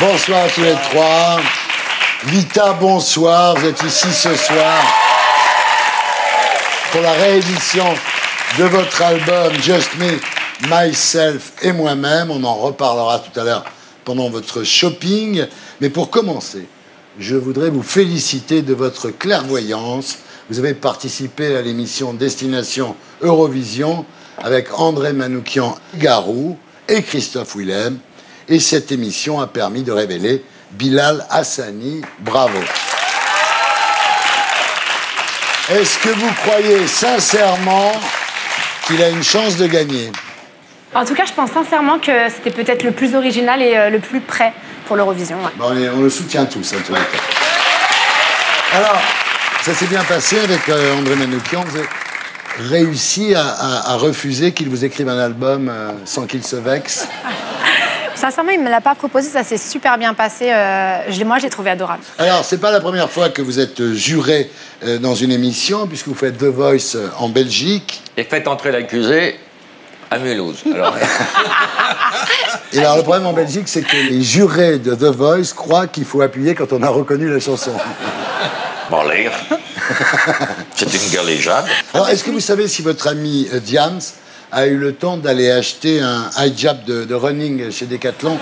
Speaker 1: Bonsoir à tous les trois. Vita, bonsoir. Vous êtes ici ce soir pour la réédition de votre album Just Me, Myself et Moi-même. On en reparlera tout à l'heure pendant votre shopping. Mais pour commencer, je voudrais vous féliciter de votre clairvoyance. Vous avez participé à l'émission Destination Eurovision avec André Manoukian-Garou et Christophe Willem. Et cette émission a permis de révéler Bilal Hassani. Bravo. Est-ce que vous croyez sincèrement qu'il a une chance de gagner?
Speaker 19: En tout cas, je pense sincèrement que c'était peut-être le plus original et le plus prêt pour l'Eurovision. Ouais.
Speaker 1: Bon, on le soutient tous, en tous les cas. Alors, ça s'est bien passé avec André Manoukian. Vous avez réussi à refuser qu'il vous écrive un album sans qu'il se vexe?
Speaker 19: Sincèrement, il ne me l'a pas proposé, ça s'est super bien passé. Moi, je l'ai trouvé adorable.
Speaker 1: Alors, c'est pas la première fois que vous êtes juré dans une émission, puisque vous faites The Voice en Belgique.
Speaker 2: Et faites entrer l'accusé à Mulhouse. Alors...
Speaker 1: Et alors, le problème en Belgique, c'est que les jurés de The Voice croient qu'il faut appuyer quand on a reconnu la chanson.
Speaker 2: Bon, l'air. C'est une galéjade.
Speaker 1: Alors, est-ce que vous savez si votre ami Diams a eu le temps d'aller acheter un hijab de running chez Decathlon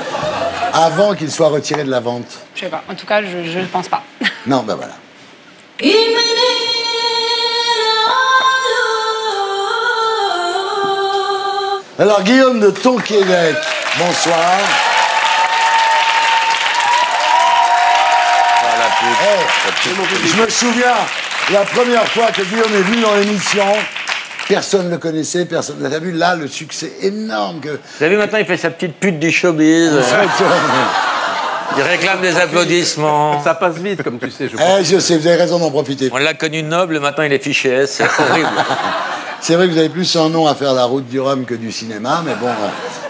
Speaker 1: avant qu'il soit retiré de la vente?
Speaker 19: Je sais pas. En tout cas, je ne pense pas.
Speaker 1: Non, ben voilà. Alors, Guillaume de Tonquédec, bonsoir. Je me souviens, la première fois que Guillaume est venu dans l'émission, personne ne le connaissait, personne ne l'a vu. Là, le succès énorme que...
Speaker 2: Vous avez vu, maintenant, il fait sa petite pute du showbiz. Il réclame des applaudissements.
Speaker 10: Ça passe vite, comme tu sais, je crois.
Speaker 1: Je sais, vous avez raison d'en profiter.
Speaker 2: On l'a connu noble, maintenant il est fiché S, c'est horrible.
Speaker 1: C'est vrai que vous avez plus un nom à faire la route du Rhum que du cinéma, mais bon,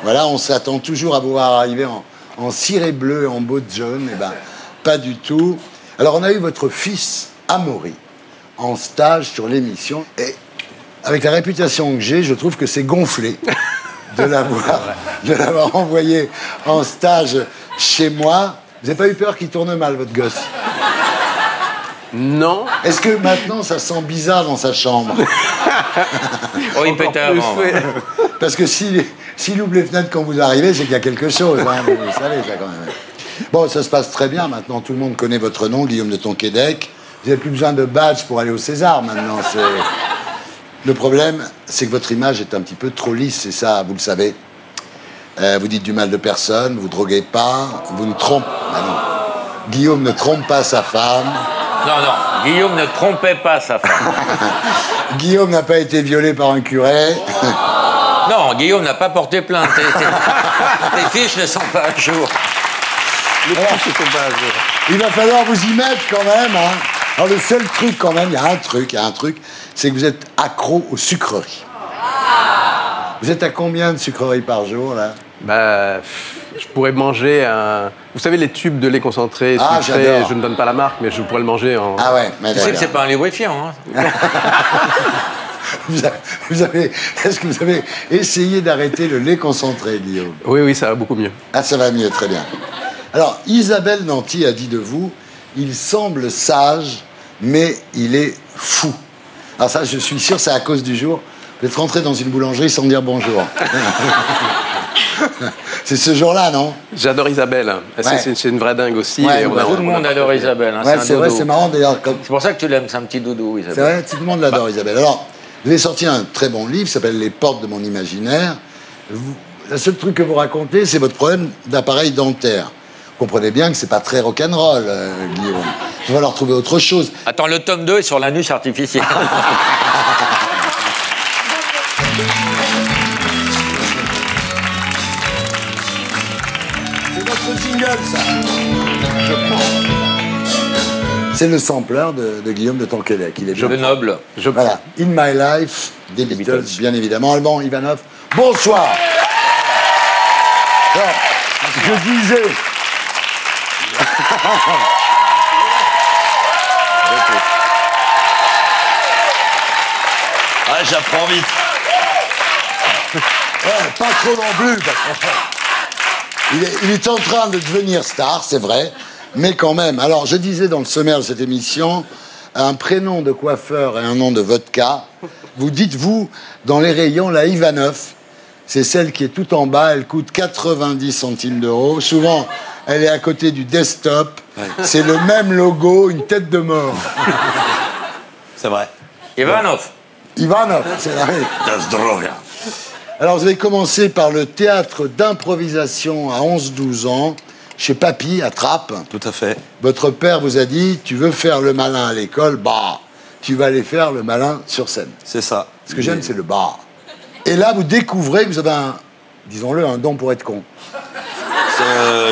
Speaker 1: voilà, on s'attend toujours à vous voir arriver en ciré bleu et en botte jaune. Eh ben, pas du tout. Alors, on a eu votre fils, Amaury, en stage sur l'émission, et avec la réputation que j'ai, je trouve que c'est gonflé de l'avoir envoyé en stage chez moi. Vous n'avez pas eu peur qu'il tourne mal, votre gosse?
Speaker 10: Non.
Speaker 1: Est-ce que maintenant, ça sent bizarre dans sa chambre?
Speaker 2: Oh, il pétait avant.
Speaker 1: Parce que s'il ouvre les fenêtres quand vous arrivez, c'est qu'il y a quelque chose. Hein, vous savez, ça, quand même. Bon, ça se passe très bien. Maintenant, tout le monde connaît votre nom, Guillaume de Tonquédec. Vous n'avez plus besoin de badge pour aller au César, maintenant. Le problème, c'est que votre image est un petit peu trop lisse, c'est ça, vous le savez. Vous dites du mal de personne, vous droguez pas, vous ne trompez... Ah non. Guillaume ne trompe pas sa femme.
Speaker 2: Non, Guillaume ne trompait pas sa femme.
Speaker 1: Guillaume n'a pas été violé par un curé.
Speaker 2: Non, Guillaume n'a pas porté plainte. Tes fiches ne sont pas à jour.
Speaker 1: Les fiches ne sont pas à jour. Il va falloir vous y mettre quand même, hein. Alors le seul truc quand même, il y a un truc, c'est que vous êtes accro aux sucreries. Vous êtes à combien de sucreries par jour, là?
Speaker 10: Bah, je pourrais manger un... Vous savez, les tubes de lait concentré, sucré, je ne donne pas la marque, mais je pourrais le manger en...
Speaker 1: Ah ouais, mais
Speaker 2: tu sais que c'est pas un lubrifiant, hein.
Speaker 1: Est-ce que vous avez essayé d'arrêter le lait concentré, Guillaume?
Speaker 10: Oui, ça va beaucoup mieux.
Speaker 1: Ah, ça va mieux, très bien. Alors, Isabelle Nanty a dit de vous, il semble sage, mais il est fou. Alors ça, je suis sûr, c'est à cause du jour. Vous êtes rentré dans une boulangerie sans dire bonjour. C'est ce jour-là, non?
Speaker 10: J'adore Isabelle. C'est une vraie dingue aussi.
Speaker 2: Ouais, tout le monde adore Isabelle. Hein,
Speaker 1: c'est vrai, c'est marrant d'ailleurs.
Speaker 2: C'est pour ça que tu l'aimes, c'est un petit doudou, Isabelle.
Speaker 1: C'est vrai, tout le monde l'adore, Isabelle. Alors, vous avez sorti un très bon livre qui s'appelle Les portes de mon imaginaire. Le seul truc que vous racontez, c'est votre problème d'appareil dentaire. Vous comprenez bien que c'est pas très rock'n'roll, Guillaume. Il va leur trouver autre chose.
Speaker 2: Attends, le tome 2 est sur l'anus artificiel.
Speaker 1: C'est notre jingle, ça. Je prends. C'est le sampler de Guillaume de Tonquédec. Il est bien.
Speaker 2: Le noble.
Speaker 1: Voilà. In My Life, des Beatles, bien évidemment. Alban Ivanov, bonsoir. Alors, je disais...
Speaker 17: Ah, j'apprends vite.
Speaker 1: Ouais, pas trop non plus. Il est en train de devenir star, c'est vrai, mais quand même. Alors, je disais dans le sommaire de cette émission, un prénom de coiffeur et un nom de vodka. Vous dites, vous, dans les rayons, la Ivanov, c'est celle qui est tout en bas, elle coûte 90 centimes d'euros. Souvent, elle est à côté du desktop. Ouais. C'est le même logo, une tête de mort.
Speaker 17: C'est vrai.
Speaker 2: Ivanov.
Speaker 1: Ivanov, c'est la Alors, vous avez commencé par le théâtre d'improvisation à 11-12 ans, chez Papy, à Trappes.
Speaker 17: Tout à fait.
Speaker 1: Votre père vous a dit, tu veux faire le malin à l'école, bah, tu vas aller faire le malin sur scène.
Speaker 17: C'est ça.
Speaker 1: Ce que j'aime, c'est le bah. Et là, vous découvrez que vous avez un, disons-le, un don pour être con.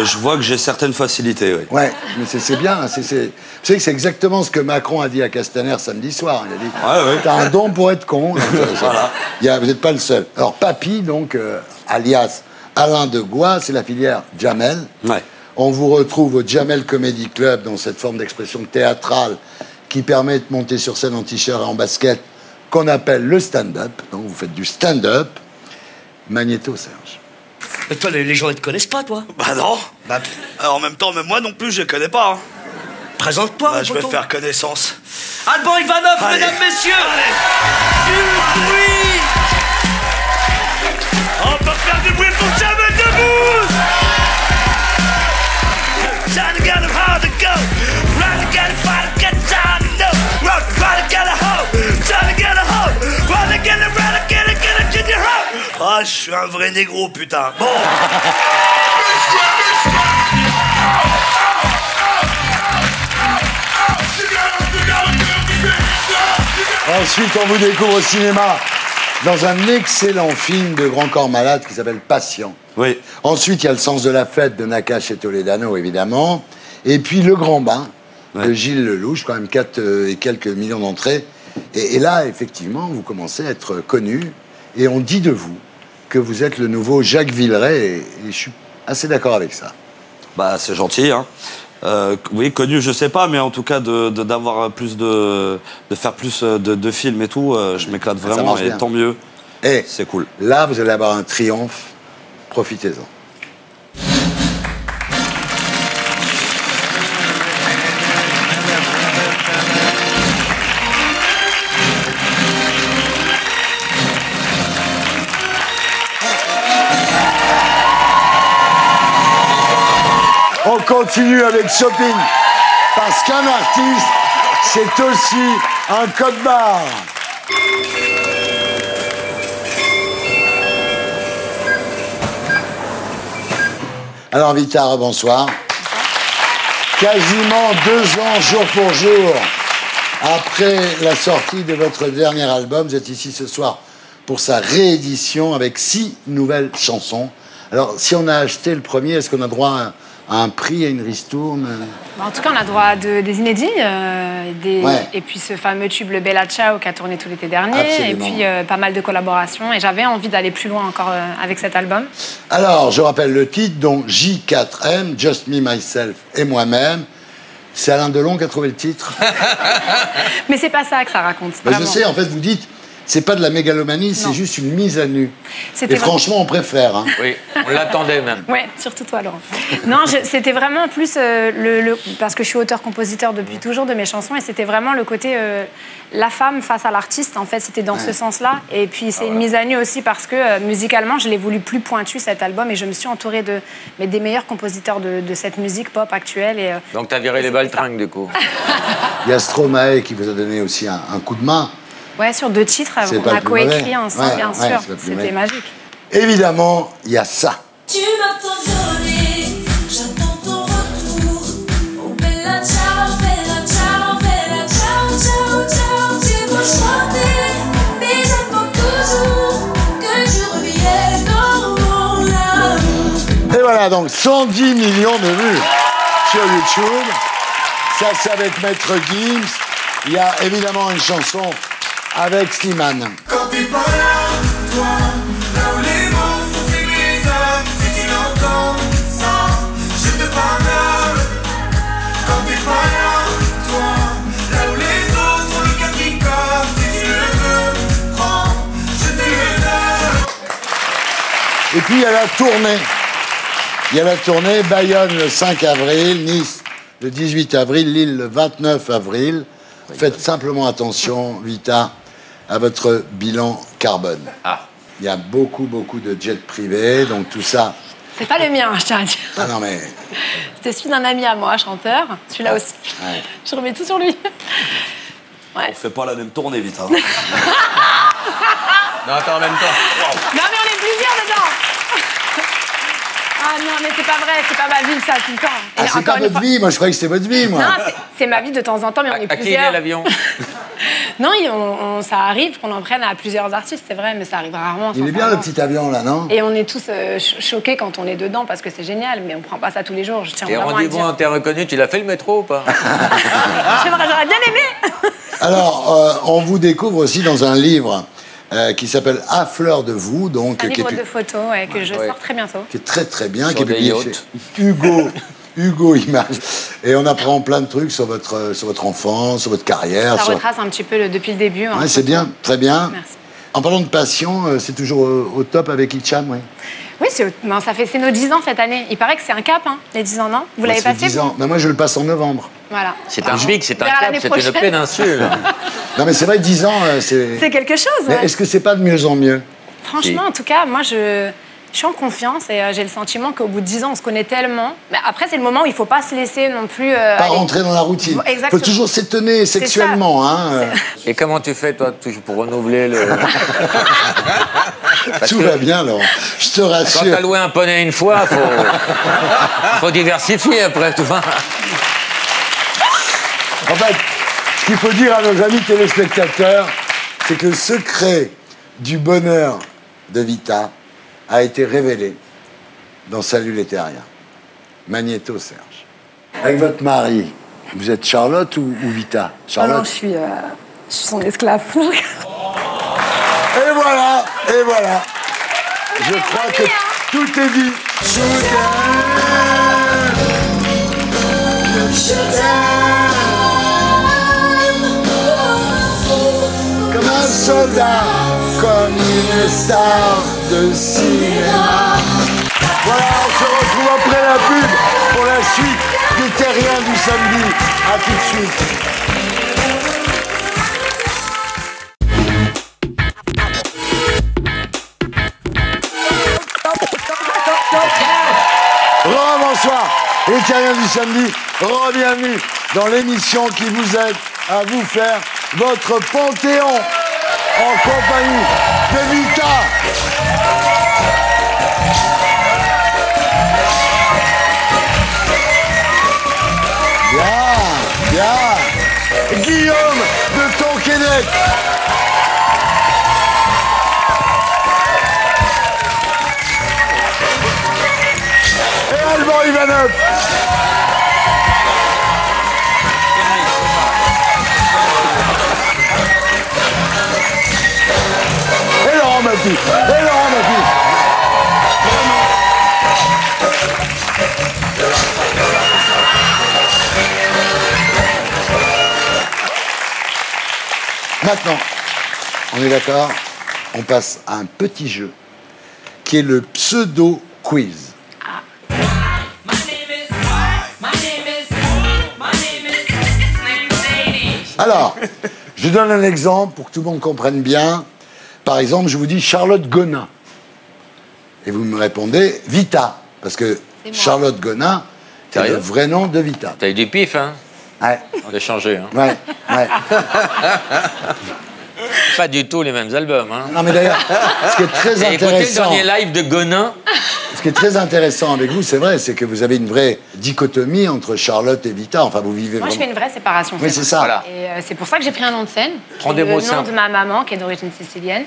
Speaker 17: Je vois que j'ai certaines facilités, oui.
Speaker 1: Ouais, mais c'est bien. Vous savez que c'est exactement ce que Macron a dit à Castaner samedi soir. Il a dit, t'as un don pour être con. Donc, voilà. Vous n'êtes pas le seul. Alors, Papy, donc, alias Alain de Gois, c'est la filière Jamel.
Speaker 17: Ouais.
Speaker 1: On vous retrouve au Jamel Comedy Club, dans cette forme d'expression théâtrale qui permet de monter sur scène en t-shirt et en basket, qu'on appelle le stand-up. Donc, vous faites du stand-up. Magnéto, Serge.
Speaker 20: Mais toi, les gens, ils te connaissent pas, toi?
Speaker 17: Bah non.
Speaker 20: Bah, en même temps, même moi non plus, je connais pas. Hein. Présente-toi,
Speaker 17: je vais faire connaissance.
Speaker 20: Alban Ivanov, mesdames, messieurs. Du bruit. On peut faire du bruit pour Jamel Debbouze. Trying to get him hard to go. Trying to get him fight to get down to know. Trying to get a hoe. Trying to get a hoe. Trying to get him right to get it your hoe. Ah, je suis un vrai négro, putain. Bon.
Speaker 1: Ensuite, on vous découvre au cinéma dans un excellent film de Grand Corps Malade qui s'appelle Patient.
Speaker 17: Oui.
Speaker 1: Ensuite, il y a Le sens de la fête de Nakache et Toledano, évidemment. Et puis Le Grand Bain de Gilles Lelouch, quand même 4 et quelques millions d'entrées. Et là, effectivement, vous commencez à être connu. Et on dit de vous que vous êtes le nouveau Jacques Villeray. Et je suis assez d'accord avec ça.
Speaker 17: Bah, c'est gentil, hein. Oui, connu, je sais pas, mais en tout cas, d'avoir plus de faire plus de films et tout, je m'éclate vraiment et tant mieux.
Speaker 1: Et
Speaker 17: c'est cool.
Speaker 1: Là, vous allez avoir un triomphe. Profitez-en. On continue avec Shopping, parce qu'un artiste, c'est aussi un code barre. Alors, Vitar, bonsoir. Quasiment 2 ans, jour pour jour, après la sortie de votre dernier album, vous êtes ici ce soir pour sa réédition avec 6 nouvelles chansons. Alors, si on a acheté le premier, est-ce qu'on a droit un prix, à une ristourne?
Speaker 19: En tout cas, on a droit à des inédits, et puis ce fameux tube, le Bella Ciao, qui a tourné tout l'été dernier,
Speaker 1: Absolument.
Speaker 19: et puis pas mal de collaborations. Et j'avais envie d'aller plus loin encore avec cet album.
Speaker 1: Alors, je rappelle le titre, donc J4M, Just Me, Myself et moi-même. C'est Alain Delon qui a trouvé le titre.
Speaker 19: Mais c'est pas ça que ça raconte.
Speaker 1: Bah, je sais, en fait, vous dites, c'est pas de la mégalomanie, c'est juste une mise à nu. Et franchement, on préfère. Hein.
Speaker 2: Oui, on l'attendait même.
Speaker 19: Ouais, surtout toi, Laurent. Non, c'était vraiment plus parce que je suis auteur-compositeur depuis toujours de mes chansons, et c'était vraiment le côté la femme face à l'artiste. En fait, c'était dans ce sens-là. Et puis c'est une mise à nu aussi parce que musicalement, je l'ai voulu plus pointu cet album, et je me suis entourée des meilleurs compositeurs de cette musique pop actuelle. Et,
Speaker 2: donc t'as viré les baltringues du coup.
Speaker 1: Il y a Stromae qui vous a donné aussi un coup de main.
Speaker 19: Ouais, sur 2 titres, on a coécrit ensemble, bien sûr. C'était magique.
Speaker 1: Évidemment, il y a ça.
Speaker 16: Tu m'entends jolie, j'attends ton retour. Oh bella ciao, bella ciao, bella ciao, ciao, ciao. Tu veux chanter, mais j'attends toujours que tu reviennes dans mon amour.
Speaker 1: Et voilà, donc 110 millions de vues sur YouTube. Ça, c'est avec Maître Gims. Il y a évidemment une chanson avec Slimane.
Speaker 16: Quand t'es pas là, toi, là où les mots font s'aimer les hommes, si tu l'entends, ça, je te pardonne. Quand t'es pas là, toi, là où les autres ont le capricorne, si tu le veux, prends, je te le donne.
Speaker 1: Et puis il y a la tournée. Il y a la tournée Bayonne le 5 avril, Nice le 18 avril, Lille le 29 avril. Faites simplement attention, Vita, à votre bilan carbone. Il y a beaucoup de jets privés, donc tout ça.
Speaker 19: C'est pas le mien, je tiens à dire.
Speaker 1: Ah non mais...
Speaker 19: C'était celui d'un ami à moi, chanteur. Celui-là aussi.
Speaker 1: Ouais.
Speaker 19: Je remets tout sur lui.
Speaker 17: On fait pas la même tournée, vite. Hein.
Speaker 10: Non, attends, en même temps.
Speaker 19: Non, mais on est plusieurs dedans. Ah non, mais c'est pas vrai, c'est pas ma vie, ça, tout le temps.
Speaker 1: Ah, c'est pas votre vie, moi je croyais que c'était votre vie, moi.
Speaker 19: Non, c'est ma vie de temps en temps, mais on est plusieurs.
Speaker 2: À qui il est l'avion?
Speaker 19: Non, ça arrive qu'on en prenne à plusieurs artistes, c'est vrai, mais ça arrive rarement.
Speaker 1: Il est bien le petit avion, là, non?
Speaker 19: Et on est tous choqués quand on est dedans, parce que c'est génial, mais on prend pas ça tous les jours, je tiens
Speaker 2: Et
Speaker 19: vraiment à le dire.
Speaker 2: rendez-vous, t'es reconnu, tu l'as fait le métro ou pas?
Speaker 19: J'aurais bien aimé.
Speaker 1: Alors, on vous découvre aussi dans un livre qui s'appelle À fleur de vous, donc...
Speaker 19: Un livre de photos que je sors très bientôt.
Speaker 1: Qui est très bien,
Speaker 2: Sur
Speaker 1: qui est publié chez Hugo Images. Et on apprend plein de trucs sur votre enfance, sur votre carrière.
Speaker 19: Ça retrace un petit peu depuis le début.
Speaker 1: Ouais, c'est bien, très bien.
Speaker 19: Merci.
Speaker 1: En parlant de passion, c'est toujours au top avec Hicham, oui.
Speaker 19: Oui, c'est nos 10 ans cette année. Il paraît que c'est un cap, hein, les 10 ans, non? Vous l'avez passé?
Speaker 1: 10 ans. Mais moi, je le passe en novembre.
Speaker 19: Voilà.
Speaker 2: C'est un pic, c'est un
Speaker 19: Vers
Speaker 2: cap,
Speaker 19: l'année
Speaker 2: c'est une
Speaker 19: prochaine.
Speaker 2: péninsule.
Speaker 1: Non, mais c'est vrai, 10 ans, c'est...
Speaker 19: C'est quelque chose,
Speaker 1: Mais
Speaker 19: ouais.
Speaker 1: est-ce que c'est pas de mieux en mieux?
Speaker 19: Franchement, en tout cas, moi, je suis en confiance et j'ai le sentiment qu'au bout de 10 ans, on se connaît tellement. Mais après, c'est le moment où il ne faut pas se laisser non plus...
Speaker 1: Pas rentrer dans la routine. Il faut toujours s'étonner sexuellement. Hein.
Speaker 2: Et comment tu fais, toi, pour renouveler le...
Speaker 1: Tout va bien, Laurent. Je te rassure.
Speaker 2: Quand t'as loué un poney une fois, faut diversifier après, tout va.
Speaker 1: En fait, ce qu'il faut dire à nos amis téléspectateurs, c'est que le secret du bonheur de Vita a été révélé dans Salut les terriens. Magnéto Serge. Avec votre mari, vous êtes Charlotte ou Vita? Charlotte.
Speaker 19: Non, je suis son esclave.
Speaker 1: Et voilà. Je crois que tout est dit. Comme un soldat, comme une star de cinéma. Voilà, on se retrouve après la pub pour la suite des terriens du samedi. A tout de suite. Bonsoir, les terriens du samedi, re-bienvenue dans l'émission qui vous aide à vous faire votre panthéon en compagnie de Vita. Bien. Guillaume de Tonquédec. Et Alban Clément Ivanov. Et Laurent Baffy. Maintenant, on est d'accord, on passe à un petit jeu qui est le pseudo-quiz. Alors, je donne un exemple pour que tout le monde comprenne bien. Par exemple, je vous dis Charlotte Gonin. Et vous me répondez Vita. Parce que Charlotte Gonin, c'est le vrai nom de Vita.
Speaker 2: T'as eu du pif, hein?
Speaker 1: Ouais.
Speaker 2: On a changé, hein?
Speaker 1: Ouais.
Speaker 2: Pas du tout les mêmes albums, hein?
Speaker 1: Non, mais d'ailleurs, ce qui est très
Speaker 2: Écoutez
Speaker 1: intéressant...
Speaker 2: le dernier live de Gonin.
Speaker 1: Ce qui est très intéressant avec vous, c'est vrai, c'est que vous avez une vraie dichotomie entre Charlotte et Vita. Enfin, vous vivez
Speaker 19: Moi, je fais
Speaker 1: vraiment...
Speaker 19: une vraie séparation.
Speaker 1: Oui, c'est ça.
Speaker 2: Voilà.
Speaker 19: Et c'est pour ça que j'ai pris un nom de scène.
Speaker 2: Prends
Speaker 19: qui
Speaker 2: des
Speaker 19: est
Speaker 2: mots
Speaker 19: le nom
Speaker 2: simples.
Speaker 19: de ma maman, qui est d'origine sicilienne.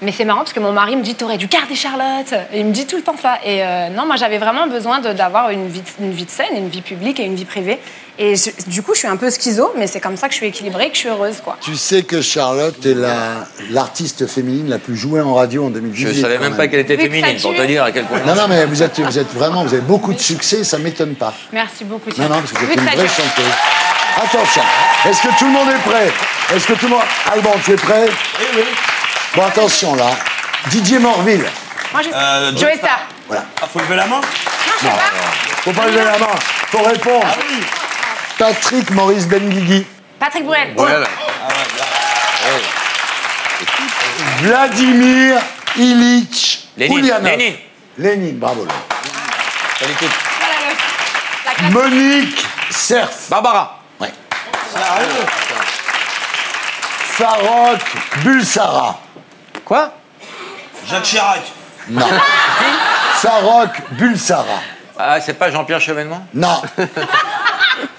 Speaker 19: Mais c'est marrant parce que mon mari me dit t'aurais dû garder Charlotte. Et il me dit tout le temps ça. Et non, moi j'avais vraiment besoin d'avoir une vie de scène, une vie publique et une vie privée. Et du coup, je suis un peu schizo, mais c'est comme ça que je suis équilibrée et que je suis heureuse, quoi.
Speaker 1: Tu sais que Charlotte est l'artiste féminine la plus jouée en radio en 2018.
Speaker 2: Je savais même pas qu'elle était féminine, pour te dire à quel point.
Speaker 1: Non, mais vous êtes vraiment, vous avez beaucoup de succès, ça m'étonne pas.
Speaker 19: Merci beaucoup.
Speaker 1: Non, parce que vous êtes une vraie chanteuse. Attention, est-ce que tout le monde est prêt? Est-ce que tout le monde... Alban, tu es prêt? Oui. Bon, attention, là. Didier Morville.
Speaker 19: Moi, je Joey Star.
Speaker 1: Voilà.
Speaker 17: Ah, faut lever la main?
Speaker 19: Non,
Speaker 1: faut pas lever la main. Faut répondre.
Speaker 17: Ah oui.
Speaker 1: Patrick Maurice Benguigui.
Speaker 19: Patrick Bruel.
Speaker 1: Voilà. Vladimir Ilitch Ulyanov. Lénine, bravo. Monique Cerf.
Speaker 2: Barbara.
Speaker 1: Ouais. Farrokh Bulsara.
Speaker 2: Quoi?
Speaker 17: Jacques Chirac.
Speaker 1: Non. Farrokh Bulsara.
Speaker 2: Ah, c'est pas Jean-Pierre Chevènement?
Speaker 1: Non.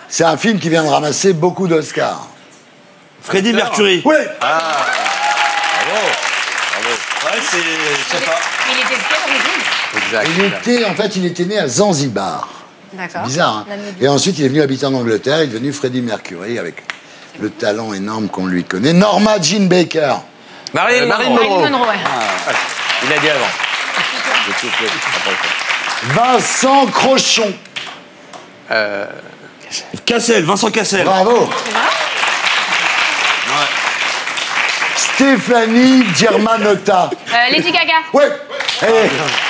Speaker 1: C'est un film qui vient de ramasser beaucoup d'Oscars.
Speaker 17: Freddie Mercury.
Speaker 1: Oui.
Speaker 17: Ah. Bravo. Ouais, c'est pas...
Speaker 19: Il était de quelle origine?
Speaker 1: Il était né à Zanzibar.
Speaker 19: D'accord.
Speaker 1: Bizarre, hein. Et ensuite, il est venu habiter en Angleterre. Il est devenu Freddie Mercury avec le talent énorme qu'on lui connaît. Norma Jean Baker.
Speaker 2: Marilyn Monroe.
Speaker 19: Ouais.
Speaker 2: Il a dit avant.
Speaker 1: Vincent Crochon.
Speaker 17: Cassel, Vincent Cassel.
Speaker 1: Bravo. Stéphanie Germanotta.
Speaker 19: Lady Gaga.
Speaker 1: Ouais.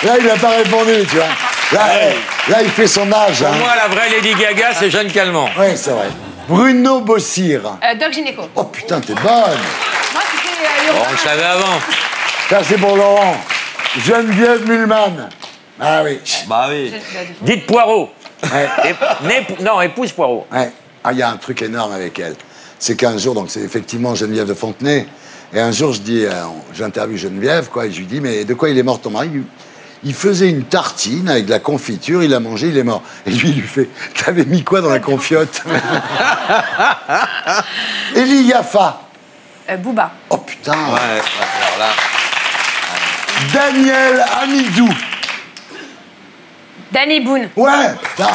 Speaker 1: Là, il n'a pas répondu, tu vois. Là, il fait son âge.
Speaker 2: Pour moi, la vraie Lady Gaga, c'est Jeanne Calment.
Speaker 1: Oui, c'est vrai. Bruno Bossir.
Speaker 19: Doc Gynéco.
Speaker 1: Oh putain, t'es bonne.
Speaker 19: Moi, c'était
Speaker 2: On le savait avant.
Speaker 1: Ça, c'est pour Laurent. Geneviève Mulman. Ah oui.
Speaker 17: Bah oui.
Speaker 2: Dites Poirot.
Speaker 1: Ouais.
Speaker 2: Non, épouse Poirot.
Speaker 1: Ouais. Ah, il y a un truc énorme avec elle. C'est qu'un jour, donc c'est effectivement Geneviève de Fontenay, et un jour, je dis, j'interviewe Geneviève, quoi, et je lui dis, mais de quoi il est mort ton mari? Il faisait une tartine avec de la confiture, il a mangé, il est mort. Et lui, il lui fait, t'avais mis quoi dans la confiote? Elie Yaffa.
Speaker 19: Booba.
Speaker 1: Oh putain.
Speaker 17: Ouais, voilà.
Speaker 1: Daniel Amidou.
Speaker 19: Danny Boone.
Speaker 1: Ouais, putain.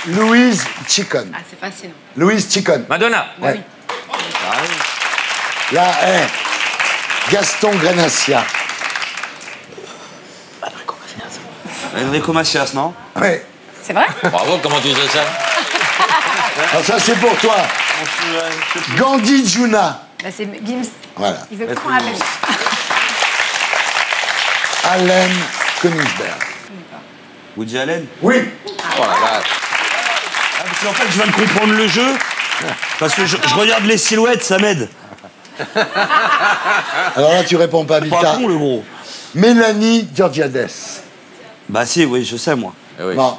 Speaker 1: Louise Chicon.
Speaker 19: Ah, c'est facile.
Speaker 1: Louise Chicon.
Speaker 2: Madonna.
Speaker 1: Ouais. Là, Gaston Grenassia.
Speaker 17: Enrico Macias, non?
Speaker 1: Ouais.
Speaker 19: C'est vrai?
Speaker 2: Bravo, comment tu sais ça?
Speaker 1: Alors ça, c'est pour toi. Gandhi Juna.
Speaker 19: Bah, c'est Gims.
Speaker 1: Voilà.
Speaker 19: Il veut qu'on l'appelle.
Speaker 1: Allen Königsberg.
Speaker 17: Woody Allen?
Speaker 1: Oui.
Speaker 2: Oh la vache.
Speaker 17: Parce qu'en fait, je viens de comprendre le jeu. Parce que je regarde les silhouettes, ça m'aide.
Speaker 1: Alors là, tu réponds pas vite.
Speaker 17: Pas con, le gros.
Speaker 1: Mélanie Georgiades.
Speaker 17: Bah si, oui, je sais, moi.
Speaker 2: Oui,
Speaker 1: Bon.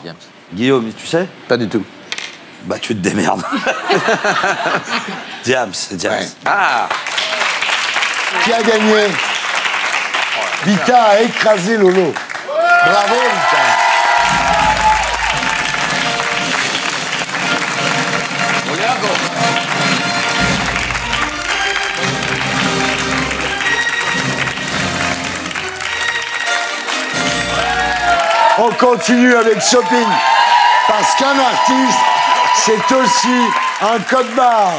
Speaker 17: Guillaume, tu sais?
Speaker 10: Pas du tout.
Speaker 17: Bah tu te démerdes. Diams.
Speaker 1: Ouais.
Speaker 2: Ah.
Speaker 1: Qui a gagné? Vita a écrasé Lolo. Bravo, Vita. On continue avec Shopping. Parce qu'un artiste, c'est aussi un code barre.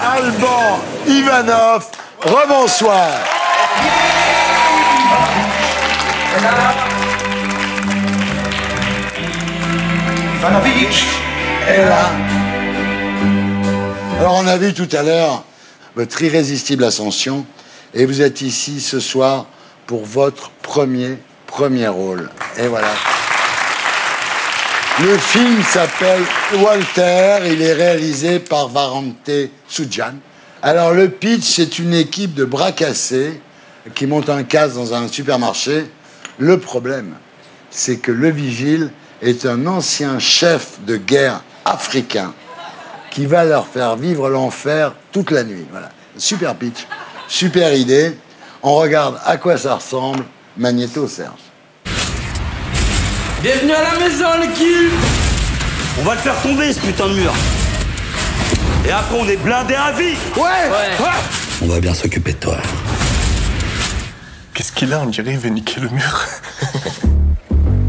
Speaker 1: Alban Ivanov, rebonsoir.
Speaker 16: Ivanovic
Speaker 1: est là. Alors on a vu tout à l'heure votre irrésistible ascension et vous êtes ici ce soir pour votre premier rôle. Et voilà. Le film s'appelle Walter, il est réalisé par Varante Soudjan. Alors le pitch, c'est une équipe de bras cassés qui monte un casse dans un supermarché. Le problème, c'est que le vigile est un ancien chef de guerre africain qui va leur faire vivre l'enfer toute la nuit. Voilà. Super pitch, super idée. On regarde à quoi ça ressemble. Magnéto Serge.
Speaker 20: Bienvenue à la maison, l'équipe. On va le faire tomber, ce putain de mur. Et après, on est blindés à vie. Ouais.
Speaker 21: On va bien s'occuper de toi.
Speaker 22: Qu'est-ce qu'il a? On dirait il veut niquer le mur.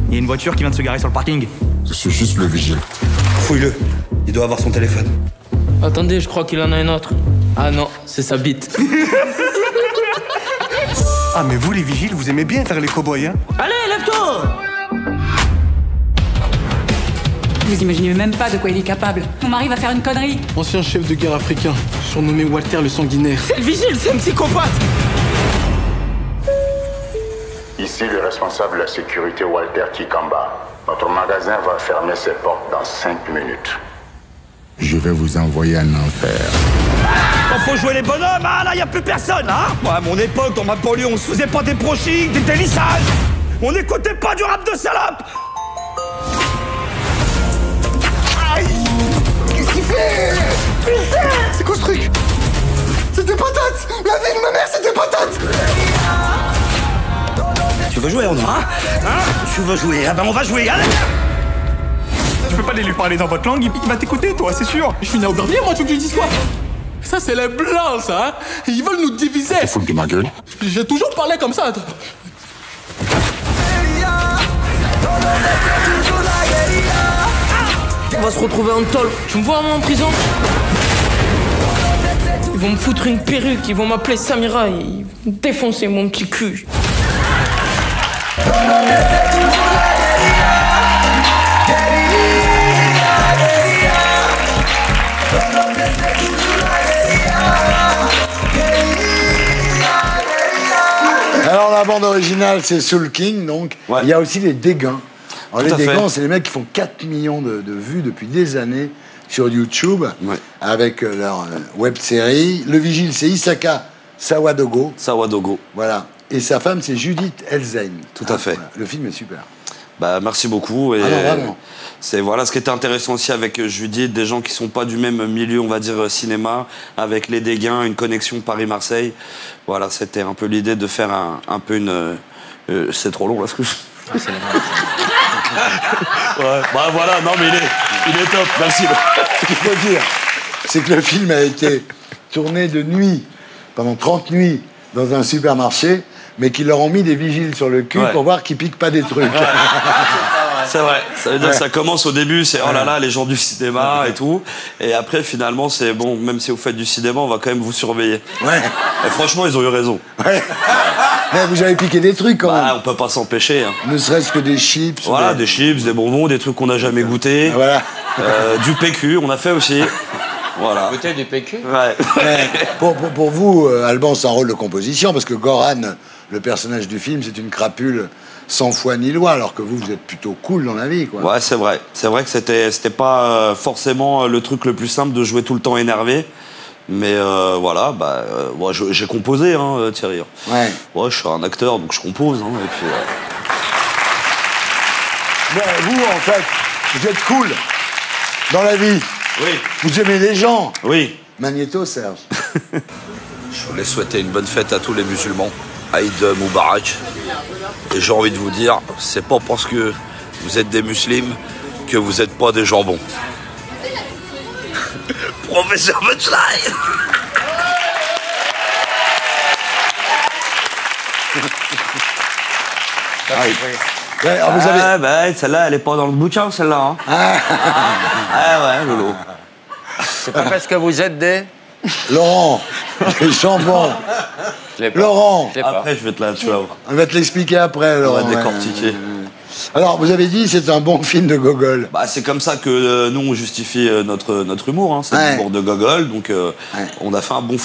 Speaker 21: Il y a une voiture qui vient de se garer sur le parking. C'est juste le vigile. Fouille-le. Il doit avoir son téléphone.
Speaker 23: Attendez, je crois qu'il en a un autre. Ah non, c'est sa bite.
Speaker 22: Ah, mais vous, les vigiles, vous aimez bien faire les cow-boys, hein?
Speaker 23: Allez, lève-toi!
Speaker 24: Vous imaginez même pas de quoi il est capable. Mon mari va faire une connerie.
Speaker 22: Ancien chef de guerre africain, surnommé Walter le sanguinaire.
Speaker 23: C'est le vigile, c'est un psychopathe!
Speaker 25: Ici le responsable de la sécurité Walter Kikamba. Notre magasin va fermer ses portes dans 5 minutes.
Speaker 21: Je vais vous envoyer en enfer.
Speaker 20: Faut jouer les bonhommes, hein? Là, y a plus personne, hein? Moi, à mon époque, dans ma banlieue, on se faisait pas des brochings, des délissages. On n'écoutait pas du rap de salope.
Speaker 16: Aïe! Qu'est-ce qu'il fait? Putain! C'est quoi ce truc? C'est des patates! La vie de ma mère, c'est des patates!
Speaker 20: Tu veux jouer, on hein? Tu veux jouer? Ah ben on va jouer, allez!
Speaker 22: Tu peux pas aller lui parler dans votre langue, il va t'écouter, toi, c'est sûr. Je suis né à Aubervilliers, moi, tu veux que je lui dise quoi? Ça, c'est les blancs, ça, hein? Ils veulent nous diviser.
Speaker 21: Tu fous de ma gueule.
Speaker 22: J'ai toujours parlé comme ça.
Speaker 23: On va se retrouver en tôle. Tu me vois, moi, en prison? Ils vont me foutre une perruque, ils vont m'appeler Samira, ils vont défoncer mon petit cul.
Speaker 1: Alors la bande originale, c'est Soul King, donc il y a aussi les Dégains. Alors les Dégains, c'est les mecs qui font 4 millions de vues depuis des années sur YouTube avec leur web-série. Le vigile, c'est Isaka Sawadogo. Voilà. Et sa femme, c'est Judith Elzein.
Speaker 17: Tout à fait.
Speaker 1: Voilà. Le film est super.
Speaker 17: Bah, merci beaucoup. Et
Speaker 1: vraiment.
Speaker 17: c'est voilà ce qui était intéressant aussi avec Judith, des gens qui sont pas du même milieu, on va dire cinéma, avec les Dégains, une connexion Paris-Marseille. Voilà, c'était un peu l'idée de faire un peu une. C'est trop long là ce que je.
Speaker 1: Ouais, bah voilà, non mais il est top, merci. Ce qu'il faut dire, c'est que le film a été tourné de nuit, pendant 30 nuits, dans un supermarché, mais qu'ils leur ont mis des vigiles sur le cul pour voir qu'ils piquent pas des trucs.
Speaker 17: C'est vrai, ça veut dire que ça commence au début, c'est oh là là, les gens du cinéma et tout. Et après, finalement, c'est bon, même si vous faites du cinéma, on va quand même vous surveiller. Et franchement, ils ont eu raison.
Speaker 1: Mais vous avez piqué des trucs quand même.
Speaker 17: On peut pas s'empêcher. Hein.
Speaker 1: Ne serait-ce que des chips.
Speaker 17: Voilà, des chips, des bonbons, des trucs qu'on n'a jamais goûté.
Speaker 1: Voilà.
Speaker 17: Du PQ, on a fait aussi. Voilà.
Speaker 2: Goûter du PQ?
Speaker 17: Ouais.
Speaker 1: Pour vous, Alban, c'est un rôle de composition, parce que Goran, le personnage du film, c'est une crapule sans foi ni loi, alors que vous êtes plutôt cool dans la vie, quoi.
Speaker 17: Ouais, c'est vrai. C'est vrai que c'était pas forcément le truc le plus simple de jouer tout le temps énervé. Mais voilà, moi j'ai composé, hein, Thierry.
Speaker 1: Ouais,
Speaker 17: je suis un acteur, donc je compose. Hein, et puis,
Speaker 1: vous, en fait, vous êtes cool dans la vie.
Speaker 17: Oui.
Speaker 1: Vous aimez les gens.
Speaker 17: Oui.
Speaker 1: Magnéto, Serge.
Speaker 26: Je voulais souhaiter une bonne fête à tous les musulmans. Aïd Moubarak. Et j'ai envie de vous dire, c'est pas parce que vous êtes des musulmans que vous n'êtes pas des jambons. Professeur Punchline.
Speaker 1: Ouais, alors vous avez...
Speaker 17: bah, celle-là, elle est pas dans le bouquin, celle-là. Hein. Ouais, Lolo.
Speaker 2: C'est pas parce que vous êtes des...
Speaker 1: Laurent, les jambons. Laurent.
Speaker 17: Après, je vais te la... Tu vas voir.
Speaker 1: On va te l'expliquer après, Laurent.
Speaker 17: On va décortiquer.
Speaker 1: Alors, vous avez dit c'est un bon film de Gogol.
Speaker 17: Bah, c'est comme ça que nous, on justifie notre humour. Hein. C'est l'humour de Gogol. Donc, on a fait un bon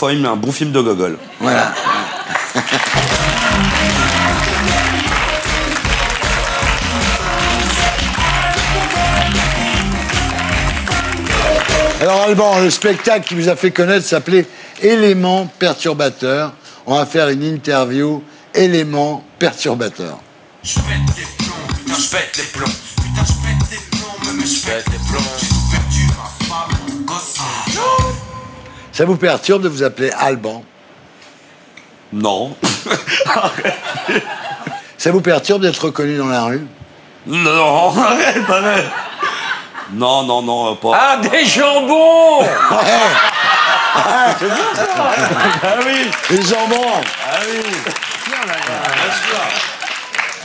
Speaker 17: film de Gogol.
Speaker 1: Voilà. Alors Alban, le spectacle qui vous a fait connaître s'appelait Éléments perturbateurs. On va faire une interview Éléments perturbateurs.
Speaker 16: Je pète les plombs, putain je pète les plombs. Putain je pète les plombs, mais je pète les plombs. J'ai tout perdu, ma femme, mon gosse.
Speaker 1: Ça vous perturbe de vous appeler Alban?
Speaker 17: Non.
Speaker 1: Ça vous perturbe d'être reconnu dans la rue?
Speaker 17: Non, arrête. Non, pas.
Speaker 2: Ah, des jambons.
Speaker 1: Ah
Speaker 17: oui.
Speaker 1: Les jambons.
Speaker 17: Ah oui.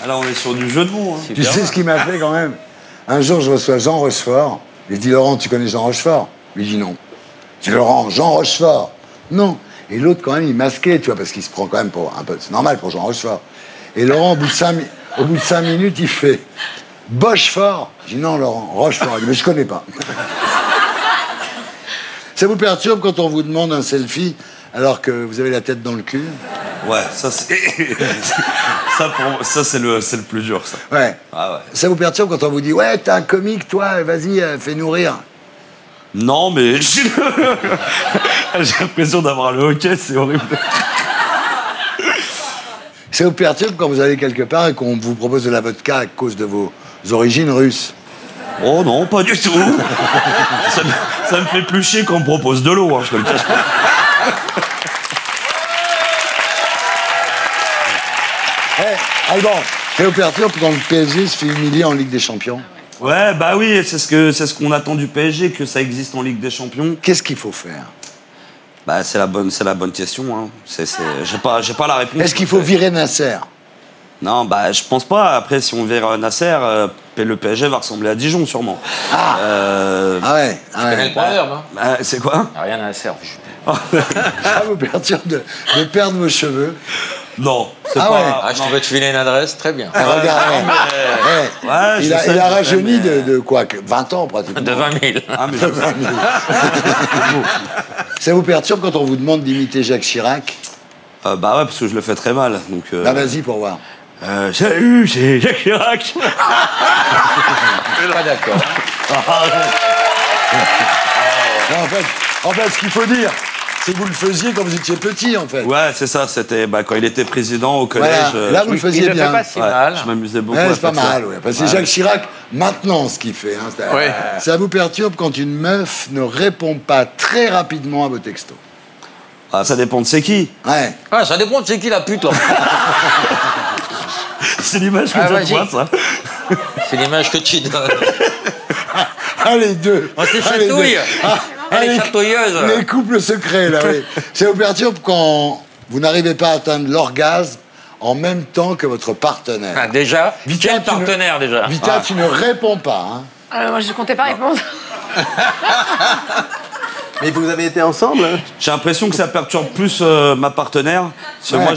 Speaker 17: Alors, on est sur du jeu de mots. Hein.
Speaker 1: Tu sais ce qui m'a fait quand même? Un jour, je reçois Jean Rochefort. Il dit, Laurent, tu connais Jean Rochefort? Il dit non. Je dis, Laurent, Jean Rochefort? Non. Et l'autre, quand même, il masquait, tu vois, parce qu'il se prend quand même pour un peu... C'est normal pour Jean Rochefort. Et Laurent, au bout de 5 minutes, il fait... Bochefort? Je dis non, Laurent, Rochefort. Il dit, mais je connais pas. Ça vous perturbe quand on vous demande un selfie alors que vous avez la tête dans le cul?
Speaker 17: Ouais, ça c'est... ça c'est le plus dur, ça.
Speaker 1: Ouais.
Speaker 17: Ah ouais.
Speaker 1: Ça vous perturbe quand on vous dit, ouais, t'es un comique, toi, vas-y, fais-nous rire?
Speaker 17: Non, mais... J'ai l'impression d'avoir le hockey, c'est horrible.
Speaker 1: Ça vous perturbe quand vous allez quelque part et qu'on vous propose de la vodka à cause de vos origines russes?
Speaker 17: Oh non, pas du tout. ça me fait plus chier qu'on me propose de l'eau, hein, je te le cache pas.
Speaker 1: Alban, ça vous perturbe quand le PSG se fait humilier en Ligue des Champions?
Speaker 17: Ouais, bah oui, c'est ce qu'on attend du PSG, que ça existe en Ligue des Champions.
Speaker 1: Qu'est-ce qu'il faut faire?
Speaker 17: Bah, c'est la bonne question. Hein. J'ai pas la réponse.
Speaker 1: Est-ce qu'il faut virer Nasser?
Speaker 17: Non, bah, je pense pas. Après, si on vire Nasser, le PSG va ressembler à Dijon, sûrement.
Speaker 1: Ah ouais.
Speaker 2: Tu connais le proverbe, hein?
Speaker 17: Bah, c'est quoi?
Speaker 2: Rien à Nasser.
Speaker 1: Ça vous perturbe de perdre vos cheveux?
Speaker 17: Non, c'est
Speaker 1: pas...
Speaker 17: Ouais.
Speaker 2: Ah, je peux te filer une adresse, très bien.
Speaker 1: Regardez, il a rajeuni de quoi? 20 ans, pratiquement.
Speaker 2: De 20 000.
Speaker 17: Ah, mais
Speaker 1: de 20 000. Ça vous perturbe quand on vous demande d'imiter Jacques Chirac?
Speaker 17: Bah ouais, parce que je le fais très mal. Donc,
Speaker 1: bah vas-y pour voir.
Speaker 17: Salut, c'est Jacques Chirac.
Speaker 2: Je suis pas d'accord.
Speaker 1: En fait, ce qu'il faut dire, c'est que vous le faisiez quand vous étiez petit, en fait.
Speaker 17: Ouais, c'est ça. C'était quand il était président au collège.
Speaker 1: Voilà. Là, vous le faisiez bien.
Speaker 2: Il le fait pas si mal.
Speaker 17: Je m'amusais beaucoup.
Speaker 1: Ouais, c'est pas mal, ouais. Parce que c'est Jacques Chirac, maintenant, ce qu'il fait. Hein,
Speaker 10: ouais.
Speaker 1: Ça vous perturbe quand une meuf ne répond pas très rapidement à vos textos?
Speaker 17: Ah, ça dépend de c'est qui.
Speaker 1: Ouais.
Speaker 2: Ah, ça dépend de c'est qui la pute, là.
Speaker 17: C'est l'image que tu vois, ça.
Speaker 2: C'est l'image que tu donnes.
Speaker 1: Ah, les deux.
Speaker 2: On s'est chatouille. Elle est chatouilleuse.
Speaker 1: Les couples secrets, là, oui. Ça vous perturbe quand vous n'arrivez pas à atteindre l'orgasme en même temps que votre partenaire?
Speaker 2: Ah, déjà, quel partenaire, déjà?
Speaker 1: Vita, tu ne réponds pas, hein?
Speaker 19: Moi, je comptais pas répondre.
Speaker 10: Mais vous avez été ensemble?
Speaker 17: J'ai l'impression que ça perturbe plus ma partenaire. Parce que moi,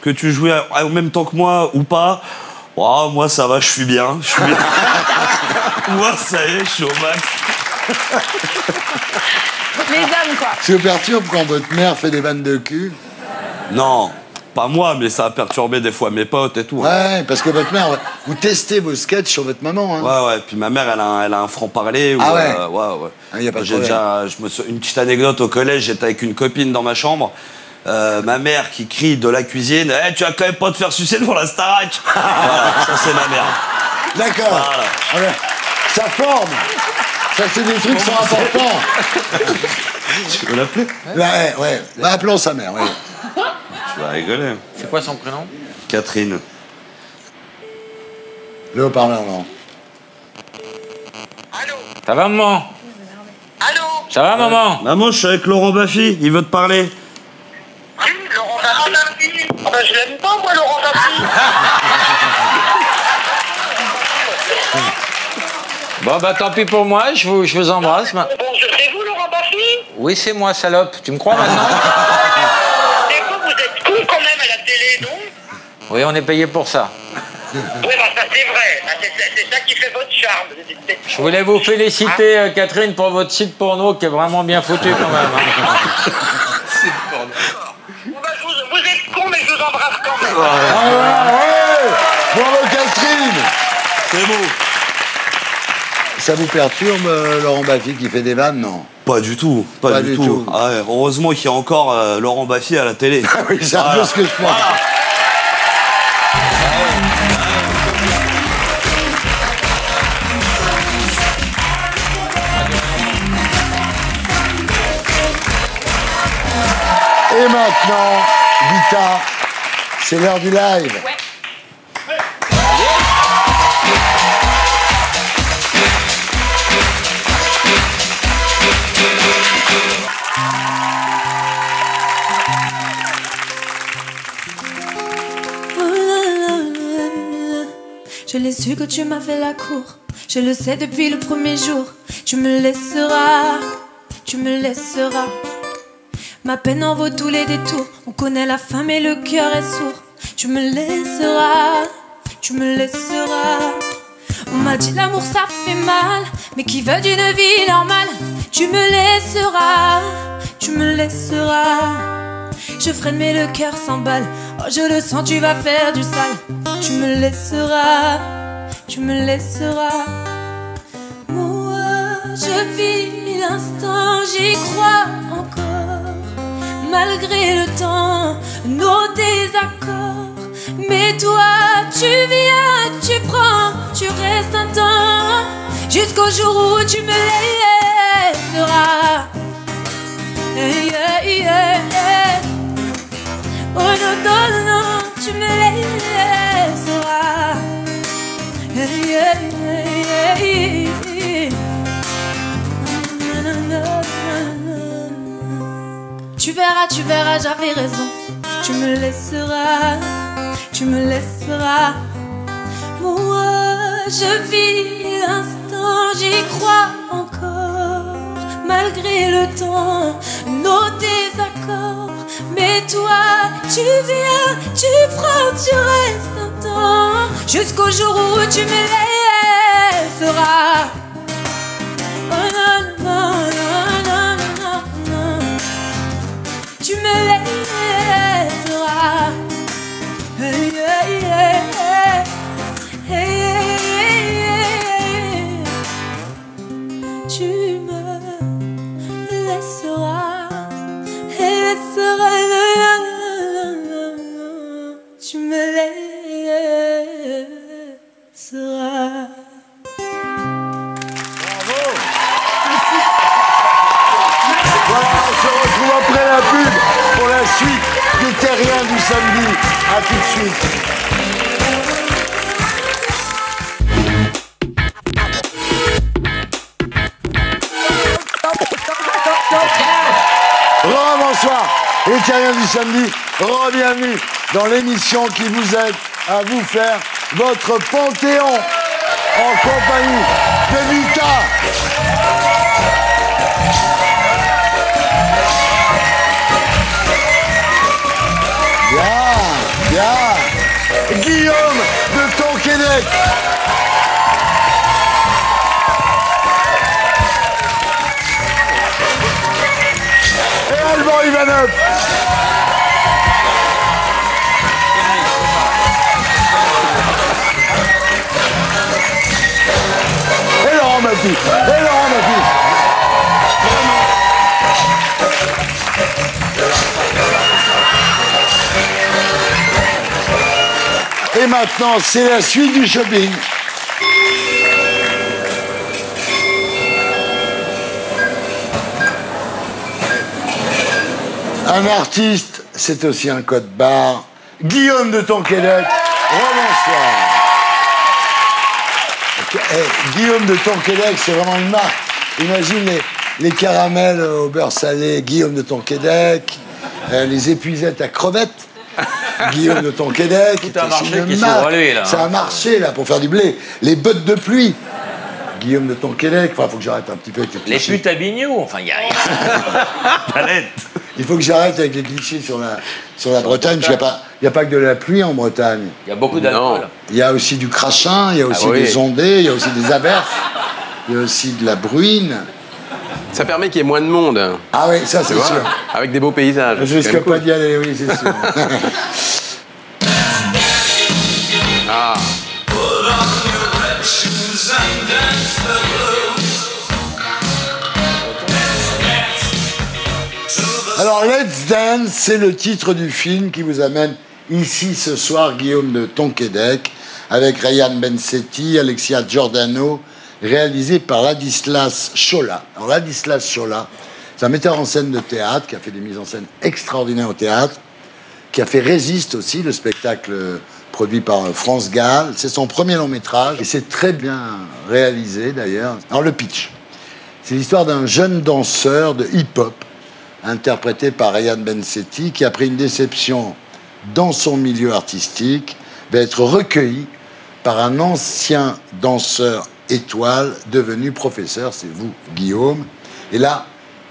Speaker 17: que tu jouais en même temps que moi ou pas, oh, moi ça va, je suis bien. Moi, ça y est, je suis au max.
Speaker 19: Les hommes, quoi.
Speaker 1: Ça vous perturbe quand votre mère fait des vannes de cul?
Speaker 17: Non. Pas moi, mais ça a perturbé des fois mes potes et tout.
Speaker 1: Ouais, parce que votre mère, vous testez vos sketchs sur votre maman. Hein.
Speaker 17: Ouais. Puis ma mère, elle a un franc-parler.
Speaker 1: Ah ouais.
Speaker 17: Ouais.
Speaker 1: Ah, y a pas de
Speaker 17: j'ai déjà, une petite anecdote au collège, j'étais avec une copine dans ma chambre. Ma mère qui crie de la cuisine, hey, tu vas quand même pas te faire sucer devant la Starac. Voilà, ça c'est ma mère.
Speaker 1: D'accord. Voilà. Ça forme. Ça, c'est des trucs qui sont importants.
Speaker 17: Tu veux l'appeler?
Speaker 1: Ouais. Appelons sa mère, ouais.
Speaker 17: Tu vas rigoler.
Speaker 2: C'est quoi son prénom?
Speaker 17: Catherine.
Speaker 1: Le haut-parleur, non.
Speaker 2: Ça va, maman?
Speaker 4: Allô?
Speaker 2: Ça va, maman?
Speaker 17: Maman, je suis avec Laurent Baffy, il veut te parler.
Speaker 4: Oui, Laurent Baffy. Ah ben, je l'aime pas, moi, Laurent Baffy.
Speaker 2: Bon, bah tant pis pour moi, je vous embrasse.
Speaker 4: Bon, c'est vous, Laurent Baffy?
Speaker 2: Oui, c'est moi, salope. Tu me crois maintenant?
Speaker 4: Et vous êtes con quand même à la télé, non?
Speaker 2: Oui, on est payé pour ça.
Speaker 4: Oui, bah ça c'est vrai. Bah, c'est ça qui fait votre charme.
Speaker 2: Je voulais vous féliciter, Catherine, pour votre site porno qui est vraiment bien foutu quand même. Hein.
Speaker 4: Bon, bah, vous êtes con, mais je vous embrasse quand même.
Speaker 1: Ouais. Bravo, Catherine.
Speaker 10: C'est beau.
Speaker 1: Ça vous perturbe, Laurent Baffy qui fait des vannes, non?
Speaker 17: Pas du tout, pas du tout. Ah ouais, heureusement qu'il y a encore Laurent Baffy à la télé.
Speaker 1: Ah oui, c'est un peu ce que je pense. Et maintenant, Vita, c'est l'heure du live.
Speaker 19: Ouais.
Speaker 5: Je l'ai su que tu m'as fait la cour. Je le sais depuis le premier jour. Tu me laisseras, tu me laisseras. Ma peine en vaut tous les détours. On connaît la femme et le cœur est sourd. Tu me laisseras, tu me laisseras. On m'a dit l'amour ça fait mal, mais qui veut d'une vie normale? Tu me laisseras, tu me laisseras. Je freine mais le cœur s'emballe. Oh je le sens, tu vas faire du sale. Tu me laisseras, tu me laisseras. Moi je vis l'instant, j'y crois encore. Malgré le temps, nos désaccords. Mais toi tu viens, tu prends, tu restes un temps. Jusqu'au jour où tu me laisseras. Yeah, yeah, yeah. Oh non, non, non, tu me laisseras. Yeah, yeah, yeah. Tu verras, j'avais raison. Tu me laisseras, tu me laisseras. Moi, je vis l'instant, j'y crois encore. Malgré le temps, nos désaccords. Mais toi, tu viens, tu prends, tu restes un temps. Jusqu'au jour où tu me laisseras. Oh non, non, non, non, non, non. Tu me laisseras. Hey, hey, hey, hey, hey. Tu me laisseras. Tu me laisseras.
Speaker 1: Bravo. Voilà, on se retrouve après la pub pour la suite des Terriens du samedi. A tout de suite. Bonsoir, les Terriens du samedi, re-bienvenue dans l'émission qui vous aide à vous faire votre panthéon en compagnie de Vita. Bien, bien. Guillaume de Tonquédec. Alban Ivanov. Et Laurent Baffy. Et Laurent Baffy. Et maintenant, c'est la suite du shopping. Un artiste, c'est aussi un code barre. Guillaume de Tonquédec, rebonsoir. Guillaume de Tonquédec, c'est vraiment une marque. Imagine les caramels au beurre salé, Guillaume de Tonquédec, les épuisettes à crevettes. Guillaume de Tonquédec.
Speaker 2: Tout un marché qui s'ouvre à lui, là.
Speaker 1: C'est un marché, là, pour faire du blé. Les bottes de pluie. Guillaume de Tonquédec. Enfin, il faut que j'arrête un petit peu avec les
Speaker 2: Les
Speaker 1: clichés.
Speaker 2: putes à Bignou, enfin, il y a rien. Palette.
Speaker 1: Il faut que j'arrête avec les clichés sur la Bretagne, parce qu'il n'y a pas que de la pluie en Bretagne.
Speaker 2: Il y a beaucoup d'alcool.
Speaker 1: Il y a aussi du crachin, il y a aussi des ondées, il y a aussi des averses, il y a aussi de la bruine.
Speaker 10: Ça permet qu'il y ait moins de monde.
Speaker 1: Ah oui, ça c'est sûr.
Speaker 10: Avec des beaux paysages.
Speaker 1: Je risque pas d'y aller, oui, c'est sûr.
Speaker 10: Ah.
Speaker 1: Alors, Let's Dance, c'est le titre du film qui vous amène ici ce soir, Guillaume de Tonquédec, avec Ryan Bensetti, Alexia Giordano, réalisé par Ladislas Chola. Alors, Ladislas Chola, c'est un metteur en scène de théâtre qui a fait des mises en scène extraordinaires au théâtre, qui a fait Résiste aussi, le spectacle produit par France Gall. C'est son premier long métrage et c'est très bien réalisé d'ailleurs. Alors, le pitch, c'est l'histoire d'un jeune danseur de hip-hop interprété par Ryan Bensetti, qui, après une déception dans son milieu artistique, va être recueilli par un ancien danseur étoile devenu professeur, c'est vous, Guillaume. Et là,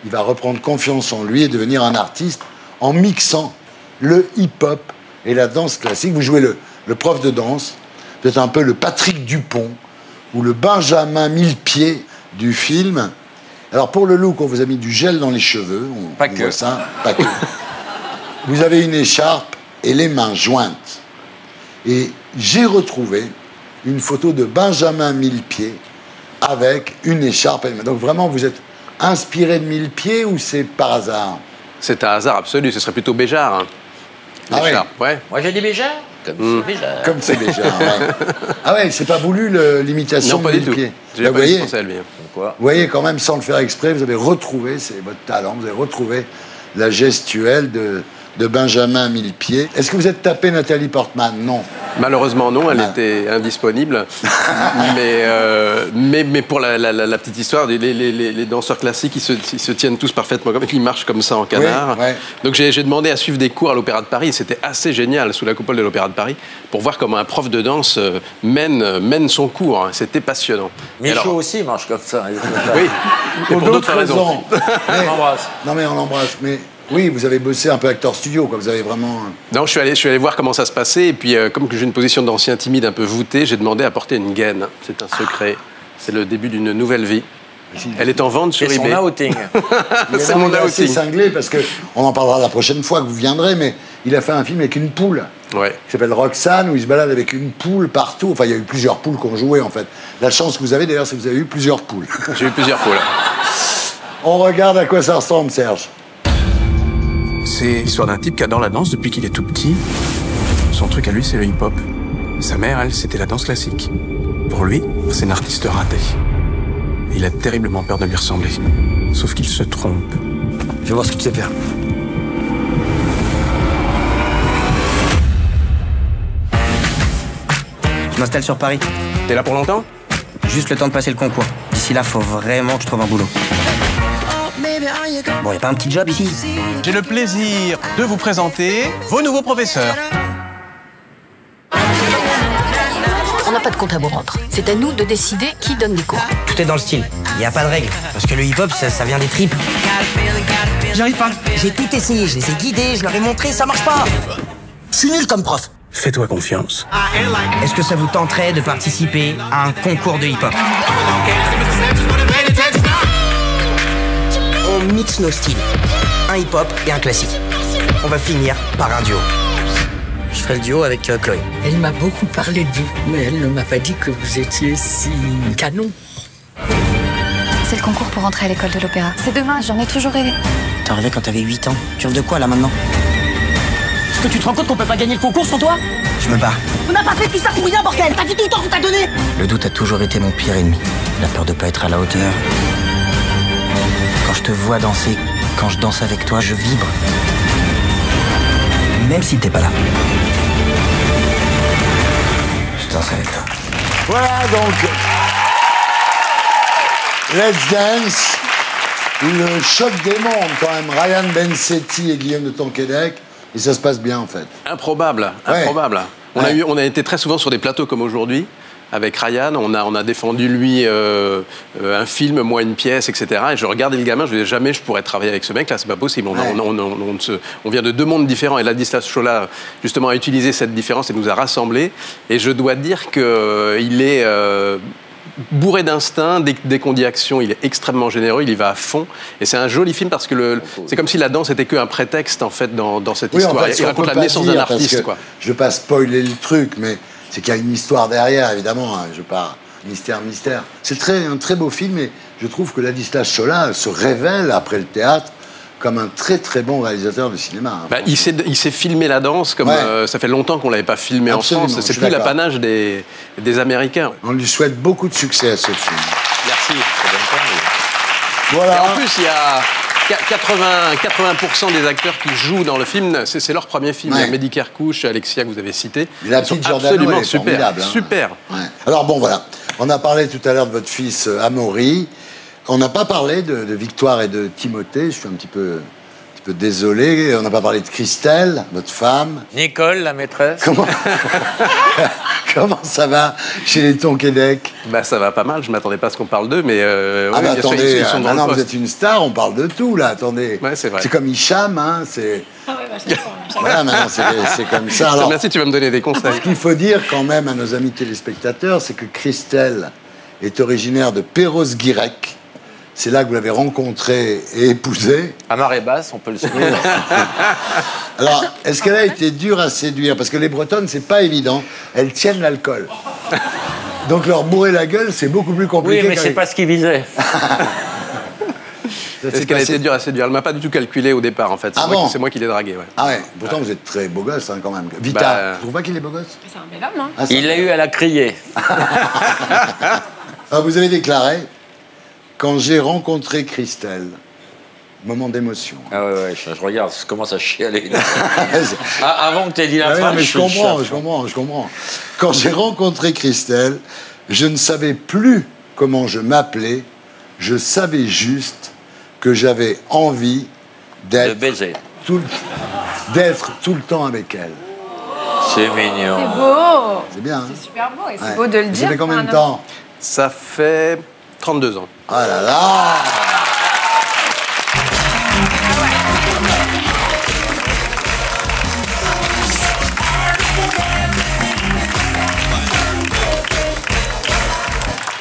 Speaker 1: il va reprendre confiance en lui et devenir un artiste en mixant le hip-hop et la danse classique. Vous jouez le prof de danse, vous êtes un peu le Patrick Dupont ou le Benjamin Millepied du film. Alors, pour le look, on vous a mis du gel dans les cheveux. On voit ça, pas que. Vous avez une écharpe et les mains jointes. Et j'ai retrouvé une photo de Benjamin Millepied avec une écharpe et les mains. Donc, vraiment, vous êtes inspiré de Millepied ou c'est par hasard?
Speaker 10: C'est un hasard absolu. Ce serait plutôt Béjart. Hein.
Speaker 1: Ah oui.
Speaker 10: Ouais.
Speaker 2: Moi, j'ai dit Béjart. Comme c'est Béjart.
Speaker 1: Comme c'est Béjart, ouais. Ah ouais, c'est pas voulu l'imitation de Millepied.
Speaker 10: J'ai pas dû penser à lui.
Speaker 1: Vous voyez, quand même, sans le faire exprès, vous avez retrouvé, c'est votre talent, vous avez retrouvé la gestuelle de Benjamin Millepied. Est-ce que vous êtes tapé Nathalie Portman? Non.
Speaker 10: Malheureusement, non, elle était indisponible. mais pour la petite histoire, les danseurs classiques, ils se tiennent tous parfaitement, ils marchent comme ça en canard.
Speaker 1: Oui, ouais.
Speaker 10: Donc j'ai demandé à suivre des cours à l'Opéra de Paris, et c'était assez génial, sous la coupole de l'Opéra de Paris, pour voir comment un prof de danse mène son cours. C'était passionnant.
Speaker 2: Michaud aussi marche comme ça.
Speaker 10: Oui,
Speaker 1: pour d'autres raisons.
Speaker 2: On l'embrasse.
Speaker 1: Non mais on l'embrasse, mais... Oui, vous avez bossé un peu acteur studio, quoi. Vous avez vraiment...
Speaker 10: Non, je suis allé voir comment ça se passait, et puis comme j'ai une position d'ancien timide un peu voûté, j'ai demandé à porter une gaine. C'est un secret. C'est le début d'une nouvelle vie. Elle est en vente sur eBay.
Speaker 2: C'est son outing.
Speaker 10: C'est mon outing.
Speaker 1: C'est cinglé, parce qu'on en parlera la prochaine fois que vous viendrez, mais il a fait un film avec une poule.
Speaker 10: Ouais.
Speaker 1: Qui s'appelle Roxane, où il se balade avec une poule partout. Enfin, il y a eu plusieurs poules qui ont joué, en fait. La chance que vous avez, d'ailleurs, c'est que vous avez eu plusieurs poules.
Speaker 10: J'ai eu plusieurs poules.
Speaker 1: On regarde à quoi ça ressemble, Serge.
Speaker 21: C'est l'histoire d'un type qui adore la danse depuis qu'il est tout petit. Son truc à lui, c'est le hip-hop. Sa mère, elle, c'était la danse classique. Pour lui, c'est un artiste raté. Il a terriblement peur de lui ressembler. Sauf qu'il se trompe.
Speaker 3: Je vais voir ce que tu sais faire. Je m'installe sur Paris.
Speaker 10: T'es là pour longtemps?
Speaker 3: Juste le temps de passer le concours. D'ici là, faut vraiment que je trouve un boulot. Bon, y a pas un petit job ici?
Speaker 21: J'ai le plaisir de vous présenter vos nouveaux professeurs.
Speaker 7: On n'a pas de compte à vous rendre. C'est à nous de décider qui donne des cours.
Speaker 3: Tout est dans le style. Y a pas de règles. Parce que le hip-hop, ça vient des tripes. J'arrive pas. J'ai tout essayé. Je les ai guidés, je leur ai montré, ça marche pas. Je suis nul comme prof.
Speaker 21: Fais-toi confiance.
Speaker 3: Est-ce que ça vous tenterait de participer à un concours de hip-hop? On mixe nos styles. Un hip-hop et un classique. On va finir par un duo. Je ferai le duo avec Chloé.
Speaker 7: Elle m'a beaucoup parlé de vous, mais elle ne m'a pas dit que vous étiez si canon.
Speaker 8: C'est le concours pour rentrer à l'école de l'opéra. C'est demain, j'en ai toujours rêvé.
Speaker 3: T'es arrivé quand t'avais 8 ans. Tu rêves de quoi là maintenant? Est-ce que tu te rends compte qu'on peut pas gagner le concours sans toi? Je me bats.
Speaker 7: On n'a pas fait tout ça pour rien, bordel. T'as vu tout le temps qu'on t'a donné?
Speaker 3: Le doute a toujours été mon pire ennemi. La peur de pas être à la hauteur. Quand je te vois danser, quand je danse avec toi, je vibre. Même si t'es pas là. Je danse avec toi.
Speaker 1: Voilà donc Let's Dance, le choc des mondes quand même. Ryan Bensetti et Guillaume de Tonquédec, Et ça se passe bien, en fait.
Speaker 10: Improbable, improbable. On a été très souvent sur des plateaux comme aujourd'hui. Avec Ryan, on a défendu lui un film, moi une pièce, etc. Et je regardais le gamin, je disais jamais je pourrais travailler avec ce mec-là, c'est pas possible. On vient de deux mondes différents et Ladislas Chola justement a utilisé cette différence et nous a rassemblés. Et je dois dire qu'il est bourré d'instinct. Dès qu'on dit action, il est extrêmement généreux, il y va à fond. Et c'est un joli film parce que c'est comme si la danse était qu'un prétexte en fait dans cette histoire.
Speaker 1: En fait,
Speaker 10: il raconte la naissance d'un artiste. Quoi.
Speaker 1: Je ne veux pas spoiler le truc, mais c'est qu'il y a une histoire derrière, évidemment. Hein, je veux pas mystère. C'est un très beau film et je trouve que Ladislas Chola se révèle après le théâtre comme un très très bon réalisateur de cinéma. Hein,
Speaker 10: il sait filmer la danse comme ça fait longtemps qu'on l'avait pas filmé
Speaker 1: Absolument,
Speaker 10: en France. C'est plus l'apanage des Américains.
Speaker 1: On lui souhaite beaucoup de succès à ce film.
Speaker 10: Merci.
Speaker 1: Voilà.
Speaker 10: Et en plus, il y a 80% des acteurs qui jouent dans le film, c'est leur premier film. Il y a Mehdi Kerkouch, Alexia que vous avez cité.
Speaker 1: La petite Giordano,
Speaker 10: absolument
Speaker 1: elle est formidable. Hein.
Speaker 10: Super.
Speaker 1: Ouais. Alors bon, voilà. On a parlé tout à l'heure de votre fils Amaury. On n'a pas parlé de Victoire et de Timothée. Je suis un petit peu désolé. On n'a pas parlé de Christelle, votre femme.
Speaker 2: Nicole, la maîtresse.
Speaker 1: Comment ça va chez les Tonquédec?
Speaker 10: Ça va pas mal, je m'attendais pas à ce qu'on parle d'eux, mais
Speaker 1: attendez,
Speaker 10: ils sont dans
Speaker 1: maintenant
Speaker 10: le poste.
Speaker 1: Vous êtes une star, on parle de tout là, attendez.
Speaker 10: Ouais, c'est vrai.
Speaker 1: C'est comme Hicham, hein, c'est...
Speaker 19: c'est
Speaker 1: voilà, maintenant c'est comme ça.
Speaker 10: Alors, merci, tu vas me donner des conseils.
Speaker 1: Ce qu'il faut dire quand même à nos amis téléspectateurs, c'est que Christelle est originaire de Perros-Guirec. C'est là que vous l'avez rencontrée et épousée.
Speaker 2: À marée basse, on peut le soutenir.
Speaker 1: Alors, est-ce qu'elle a été dure à séduire? Parce que les Bretonnes, c'est pas évident. Elles tiennent l'alcool. Donc leur bourrer la gueule, c'est beaucoup plus compliqué.
Speaker 2: Oui, mais c'est pas ce qu'ils visaient.
Speaker 10: Est-ce qu'elle a été dure à séduire? Elle m'a pas du tout calculé au départ, en fait. C'est moi qui l'ai dragué. Ouais.
Speaker 1: Ah ouais. Pourtant, vous êtes très beau gosse, hein, quand même. Vita, tu trouves pas qu'il est beau gosse?
Speaker 19: C'est un bel homme, hein.
Speaker 2: Il l'a eu à la crier.
Speaker 1: Vous avez déclaré... Quand j'ai rencontré Christelle, moment d'émotion.
Speaker 2: Ah ouais, je regarde, je commence à chialer. Avant que tu aies dit la phrase,
Speaker 1: mais je comprends. Quand j'ai rencontré Christelle, je ne savais plus comment je m'appelais, je savais juste que j'avais envie d'être tout le temps avec elle.
Speaker 2: C'est mignon.
Speaker 19: C'est beau.
Speaker 1: C'est bien.
Speaker 19: C'est super beau et c'est beau de le dire.
Speaker 1: Ça fait combien de temps?
Speaker 10: Ça fait 32 ans.
Speaker 1: Ah là là!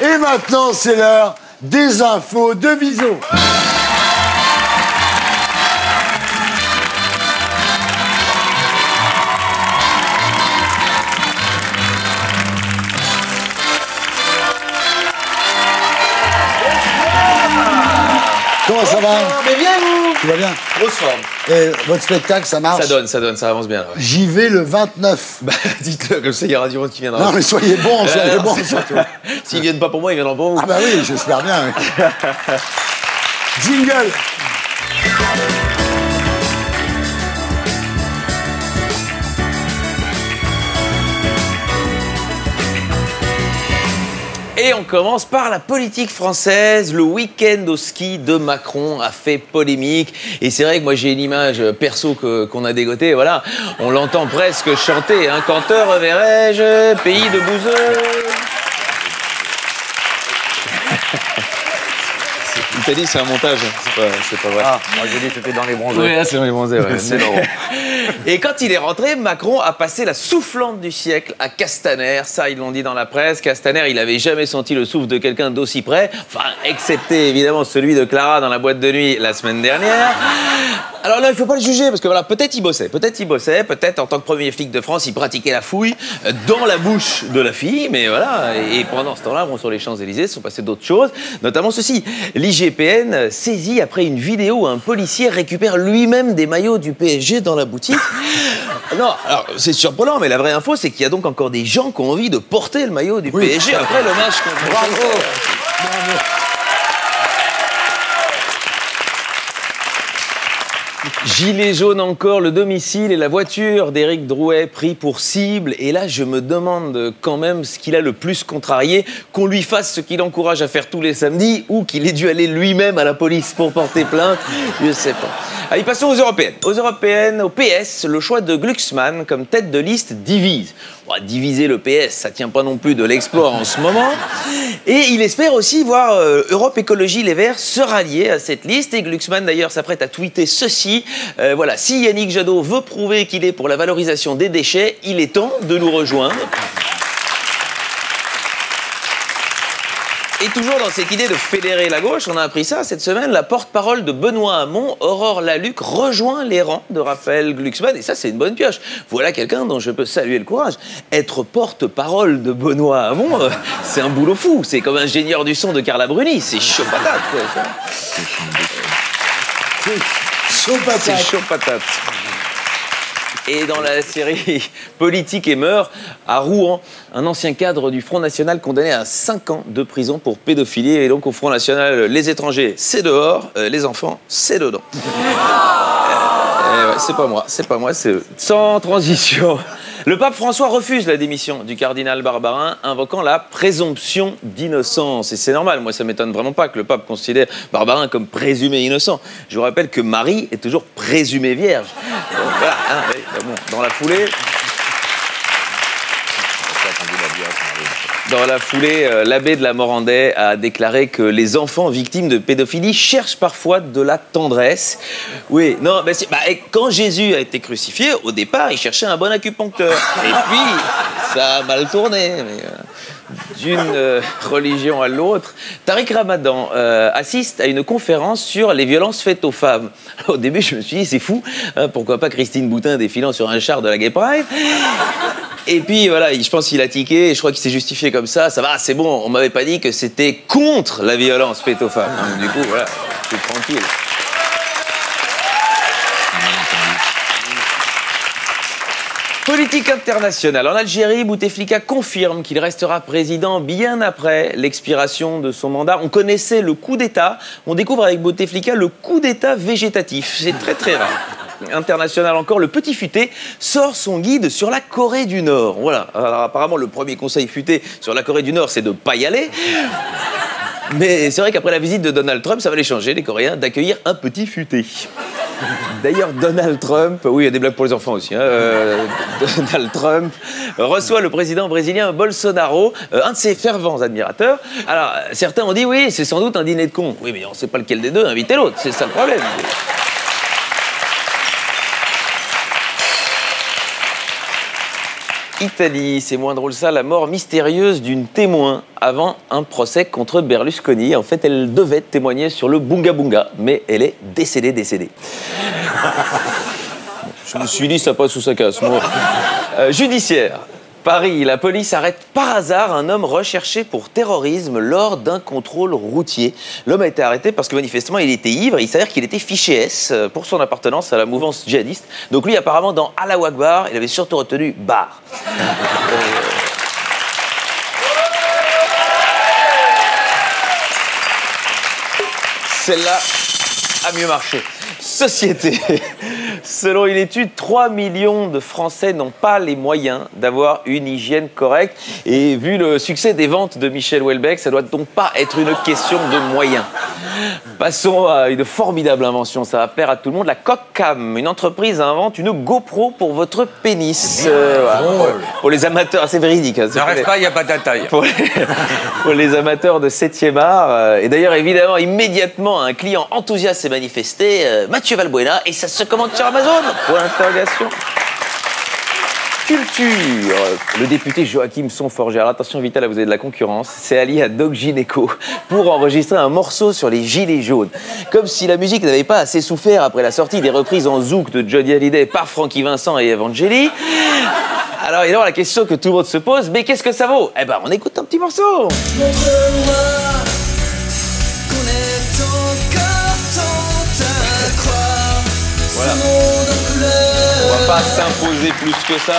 Speaker 1: Et maintenant, c'est l'heure des infos de Viso. Comment ça va?
Speaker 9: Mais bien vous!
Speaker 1: Tout va bien?
Speaker 9: Grosse forme.
Speaker 1: Et votre spectacle, ça marche?
Speaker 9: Ça avance bien. Ouais.
Speaker 1: J'y vais le 29.
Speaker 9: Dites-le, comme ça il y aura du monde qui viendra.
Speaker 1: Non mais soyez bons surtout.
Speaker 9: S'ils viennent pas pour moi, ils viendront pour vous.
Speaker 1: Ah bah oui, j'espère bien. Oui. Jingle.
Speaker 9: Et on commence par la politique française. Le week-end au ski de Macron a fait polémique. Et c'est vrai que moi j'ai une image perso qu'on a dégotée. Voilà, on l'entend presque chanter. Un canteur reverrai-je, pays de bouseux. Il t'a dit c'est un montage, c'est pas vrai.
Speaker 2: Ah, moi j'ai dit que c'était dans les bronzés.
Speaker 9: Oui, c'est dans les bronzés, ouais. C'est drôle. Et quand il est rentré, Macron a passé la soufflante du siècle à Castaner. Ça, ils l'ont dit dans la presse. Castaner, il n'avait jamais senti le souffle de quelqu'un d'aussi près. Enfin, excepté évidemment celui de Clara dans la boîte de nuit la semaine dernière. Alors là, il ne faut pas le juger, parce que voilà, peut-être il bossait, peut-être en tant que premier flic de France, il pratiquait la fouille dans la bouche de la fille, mais voilà. Et pendant ce temps-là, bon, sur les Champs-Élysées, se sont passées d'autres choses, notamment ceci. L'IGPN saisit après une vidéo où un policier récupère lui-même des maillots du PSG dans la boutique. Non, alors c'est surprenant, mais la vraie info, c'est qu'il y a donc encore des gens qui ont envie de porter le maillot du PSG après le match contre
Speaker 1: Bravo.
Speaker 9: Gilet jaune encore, le domicile et la voiture d'Éric Drouet pris pour cible. Et là, je me demande quand même ce qu'il a le plus contrarié, qu'on lui fasse ce qu'il encourage à faire tous les samedis ou qu'il ait dû aller lui-même à la police pour porter plainte. Je sais pas. Allez, passons aux européennes. Aux européennes, au PS, le choix de Glucksmann comme tête de liste divise. Bon, diviser le PS, ça tient pas non plus de l'exploit en ce moment. Et il espère aussi voir Europe Écologie Les Verts se rallier à cette liste. Et Glucksmann, d'ailleurs, s'apprête à tweeter ceci. Voilà, si Yannick Jadot veut prouver qu'il est pour la valorisation des déchets, il est temps de nous rejoindre. Et toujours dans cette idée de fédérer la gauche, on a appris ça cette semaine, la porte-parole de Benoît Hamon, Aurore Laluc, rejoint les rangs de Raphaël Glucksmann. Et ça, c'est une bonne pioche. Voilà quelqu'un dont je peux saluer le courage. Être porte-parole de Benoît Hamon, c'est un boulot fou. C'est comme ingénieur du son de Carla Bruni. C'est chaud patate.
Speaker 1: C'est chaud patate.
Speaker 9: C'est chaud patate. Et dans la série Politique et mœurs, à Rouen, un ancien cadre du Front National condamné à 5 ans de prison pour pédophilie. Et donc au Front National, les étrangers, c'est dehors, les enfants, c'est dedans. Ouais, c'est pas moi, c'est eux. Sans transition. Le pape François refuse la démission du cardinal Barbarin, invoquant la présomption d'innocence. Et c'est normal, moi ça m'étonne vraiment pas que le pape considère Barbarin comme présumé innocent. Je vous rappelle que Marie est toujours présumée vierge. Donc, voilà, hein, bon, dans la foulée... Dans la foulée, l'abbé de la Morandais a déclaré que les enfants victimes de pédophilie cherchent parfois de la tendresse. Oui, non, quand Jésus a été crucifié, au départ, il cherchait un bon acupuncteur. Et puis, ça a mal tourné. D'une religion à l'autre, Tariq Ramadan assiste à une conférence sur les violences faites aux femmes. Au début, je me suis dit, c'est fou, hein, pourquoi pas Christine Boutin défilant sur un char de la Gay Pride. Et puis voilà, je pense qu'il a tiqué, et je crois qu'il s'est justifié comme ça. Ça va, c'est bon, on m'avait pas dit que c'était contre la violence faite aux femmes. Donc, du coup, voilà, je suis tranquille. Politique internationale. En Algérie, Bouteflika confirme qu'il restera président bien après l'expiration de son mandat. On connaissait le coup d'État. On découvre avec Bouteflika le coup d'État végétatif. C'est très très rare. International encore, le petit futé sort son guide sur la Corée du Nord. Voilà. Alors apparemment, le premier conseil futé sur la Corée du Nord, c'est de ne pas y aller. Mais c'est vrai qu'après la visite de Donald Trump, ça va les changer, les Coréens, d'accueillir un petit futé. D'ailleurs, Donald Trump, oui, il y a des blagues pour les enfants aussi, hein, Donald Trump reçoit le président brésilien Bolsonaro, un de ses fervents admirateurs. Alors, certains ont dit, oui, c'est sans doute un dîner de cons. Oui, mais on ne sait pas lequel des deux, invitez l'autre, c'est ça le problème. Italie, c'est moins drôle ça, la mort mystérieuse d'une témoin avant un procès contre Berlusconi. En fait, elle devait témoigner sur le Bunga Bunga, mais elle est décédée. Je me suis dit, ça passe ou ça casse, moi. Judiciaire. Paris, la police arrête par hasard un homme recherché pour terrorisme lors d'un contrôle routier. L'homme a été arrêté parce que manifestement il était ivre et il s'avère qu'il était fiché S pour son appartenance à la mouvance djihadiste. Donc lui apparemment dans Allahu Akbar, il avait surtout retenu bar. Celle-là a mieux marché. Société. Selon une étude, 3 millions de Français n'ont pas les moyens d'avoir une hygiène correcte. Et vu le succès des ventes de Michel Houellebecq, ça doit donc pas être une question de moyens. Passons à une formidable invention, ça va plaire à tout le monde. La Coq-Cam, une entreprise invente une GoPro pour votre pénis. Voilà, pour les amateurs, c'est véridique. Hein,
Speaker 2: ne rêve pas, il n'y a pas de taille.
Speaker 9: Pour les amateurs de 7e art. Et d'ailleurs, évidemment, immédiatement, un client enthousiaste s'est manifesté, Mathieu Valbuena, et ça se commande sur Amazon. Pour l'interrogation. Culture. Le député Joachim Sonforger. Alors attention Vital, vous avez de la concurrence. C'est allié à Doc Gynéco pour enregistrer un morceau sur les gilets jaunes. Comme si la musique n'avait pas assez souffert après la sortie des reprises en zouk de Johnny Hallyday par Francky Vincent et Evangélie. Alors évidemment la question que tout le monde se pose, mais qu'est-ce que ça vaut? Eh ben on écoute un petit morceau. Voilà. On va pas s'imposer plus que ça.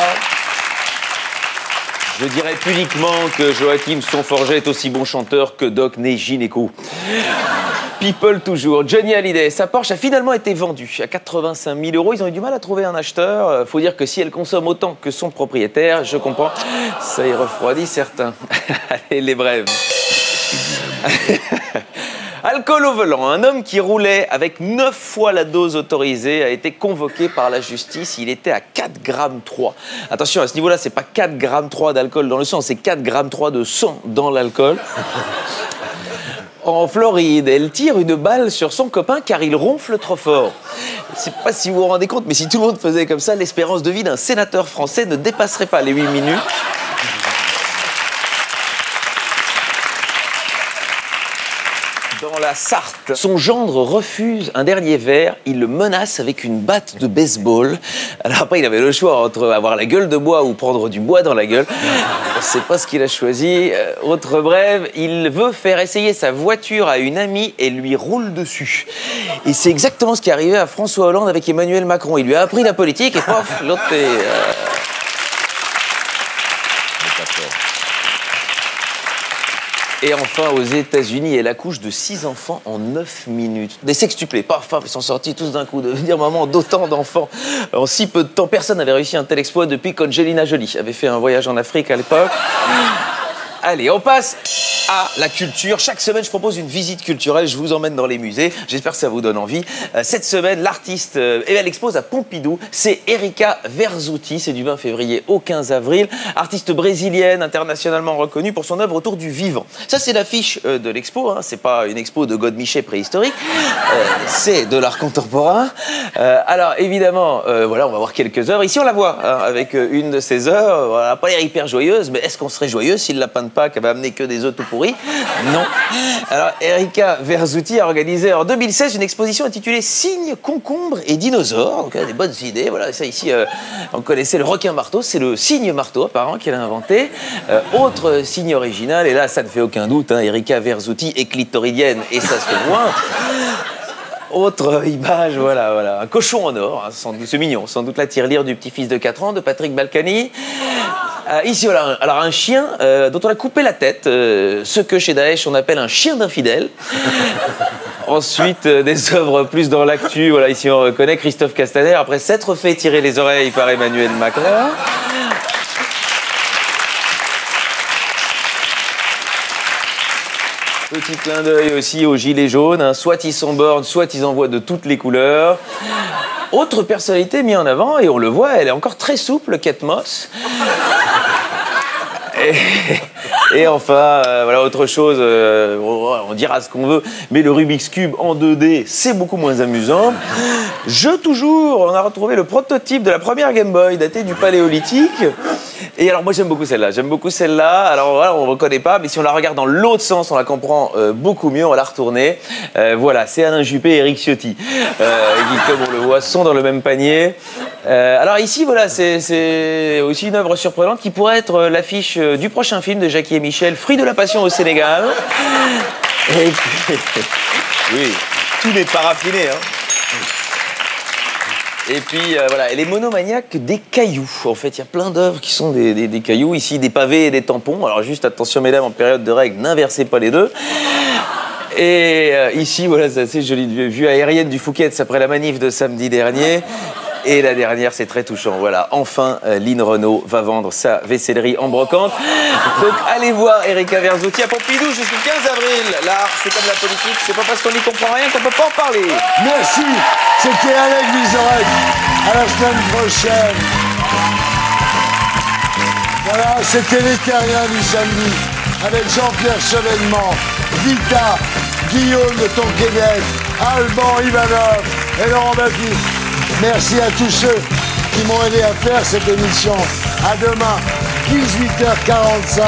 Speaker 9: Je dirais pudiquement que Joachim Sonforger est aussi bon chanteur que Doc né gynéco. People toujours. Johnny Hallyday, sa Porsche a finalement été vendue à 85 000 €. Ils ont eu du mal à trouver un acheteur. Faut dire que si elle consomme autant que son propriétaire, je comprends, ça y refroidit certains. Allez, les brèves. Alcool au volant. Un homme qui roulait avec 9 fois la dose autorisée a été convoqué par la justice. Il était à 4,3 grammes. Attention, à ce niveau-là, c'est pas 4,3 grammes d'alcool dans le sang, c'est 4,3 grammes de sang dans l'alcool. En Floride, elle tire une balle sur son copain car il ronfle trop fort. Je ne sais pas si vous vous rendez compte, mais si tout le monde faisait comme ça, l'espérance de vie d'un sénateur français ne dépasserait pas les 8 minutes. Dans la Sarthe, son gendre refuse un dernier verre, il le menace avec une batte de baseball. Alors après, il avait le choix entre avoir la gueule de bois ou prendre du bois dans la gueule. On ne sait pas ce qu'il a choisi. Autre brève, il veut faire essayer sa voiture à une amie et lui roule dessus. Et c'est exactement ce qui est arrivé à François Hollande avec Emmanuel Macron. Il lui a appris la politique et pof, l'autre est... Et enfin, aux États-Unis, elle accouche de 6 enfants en 9 minutes. Des sextuplés, paf, paf, ils sont sortis tous d'un coup. Devenir maman d'autant d'enfants en si peu de temps. Personne n'avait réussi un tel exploit depuis qu'Angelina Jolie avait fait un voyage en Afrique à l'époque. Allez, on passe à la culture. Chaque semaine, je propose une visite culturelle. Je vous emmène dans les musées. J'espère que ça vous donne envie. Cette semaine, l'artiste, elle expose à Pompidou. C'est Erika Verzutti. C'est du 20 février au 15 avril. Artiste brésilienne, internationalement reconnue pour son œuvre autour du vivant. Ça, c'est l'affiche de l'expo. Hein. C'est pas une expo de Godemiché préhistorique. C'est de l'art contemporain. Alors, évidemment, voilà, on va voir quelques œuvres. Ici, on la voit hein, avec une de ses œuvres. Voilà, pas l'air hyper joyeuse, mais est-ce qu'on serait joyeux si le lapin de Pâques avait amené que des œufs tout pourris? Non. Alors, Erika Verzutti a organisé en 2016 une exposition intitulée Cygnes, concombres et dinosaures. Donc, elle a des bonnes idées. Voilà, ça ici, on connaissait le requin marteau. C'est le cygne marteau, apparemment, qu'elle a inventé. Autre cygne original, et là, ça ne fait aucun doute, hein, Erika Verzutti est clitoridienne, et ça se fait loin. Autre image, voilà, un cochon en or, hein, c'est mignon, sans doute la tirelire du petit-fils de 4 ans de Patrick Balkany. Ici, voilà, alors un chien dont on a coupé la tête, ce que chez Daesh on appelle un chien d'infidèle. Ensuite, des œuvres plus dans l'actu, voilà, ici on reconnaît Christophe Castaner, après s'être fait tirer les oreilles par Emmanuel Macron. Petit clin d'œil aussi aux gilets jaunes, hein. Soit ils sont bornes, soit ils envoient de toutes les couleurs. Autre personnalité mise en avant, et on le voit, elle est encore très souple, Kate Moss. Et enfin, voilà, autre chose, on dira ce qu'on veut, mais le Rubik's Cube en 2D, c'est beaucoup moins amusant. Toujours, on a retrouvé le prototype de la première Game Boy, datée du Paléolithique. Et alors, moi, j'aime beaucoup celle-là. Alors, voilà, on ne reconnaît pas, mais si on la regarde dans l'autre sens, on la comprend beaucoup mieux, on va la retourner. Voilà, c'est Alain Juppé et Eric Ciotti, qui, comme on le voit, sont dans le même panier. Alors ici, voilà, c'est aussi une œuvre surprenante qui pourrait être l'affiche du prochain film de Jackie et Michel, Fruits de la Passion au Sénégal. Et puis, oui, tout n'est pas raffiné, hein. Et puis, voilà, elle est monomaniaque des cailloux. En fait, il y a plein d'œuvres qui sont des cailloux. Ici, des pavés et des tampons. Alors, juste attention, mesdames, en période de règles, n'inversez pas les deux. Et ici, voilà, c'est assez joli. Vue aérienne du Fouquet's après la manif de samedi dernier. Et la dernière, c'est très touchant. Voilà, enfin, Lynn Renault va vendre sa vaissellerie en brocante. Donc, allez voir Erika Verzutti à Pompidou jusqu'au 15 avril. L'art, c'est comme la politique, c'est pas parce qu'on n'y comprend rien qu'on peut pas en parler.
Speaker 1: Merci, c'était Alex Vizorek. À la semaine prochaine. Voilà, c'était les Terriens du samedi. Avec Jean-Pierre Chevènement, Vita, Guillaume de Tonquédec, Alban Ivanov et Laurent Baptiste. Merci à tous ceux qui m'ont aidé à faire cette émission. À demain, 18h45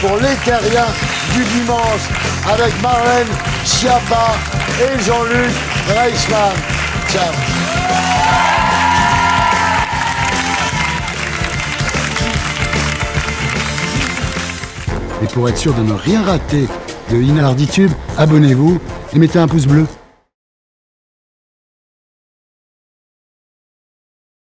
Speaker 1: pour les Terriens du dimanche avec Marlène Schiappa et Jean-Luc Reichmann. Ciao. Et pour être sûr de ne rien rater de Inarditube, abonnez-vous et mettez un pouce bleu.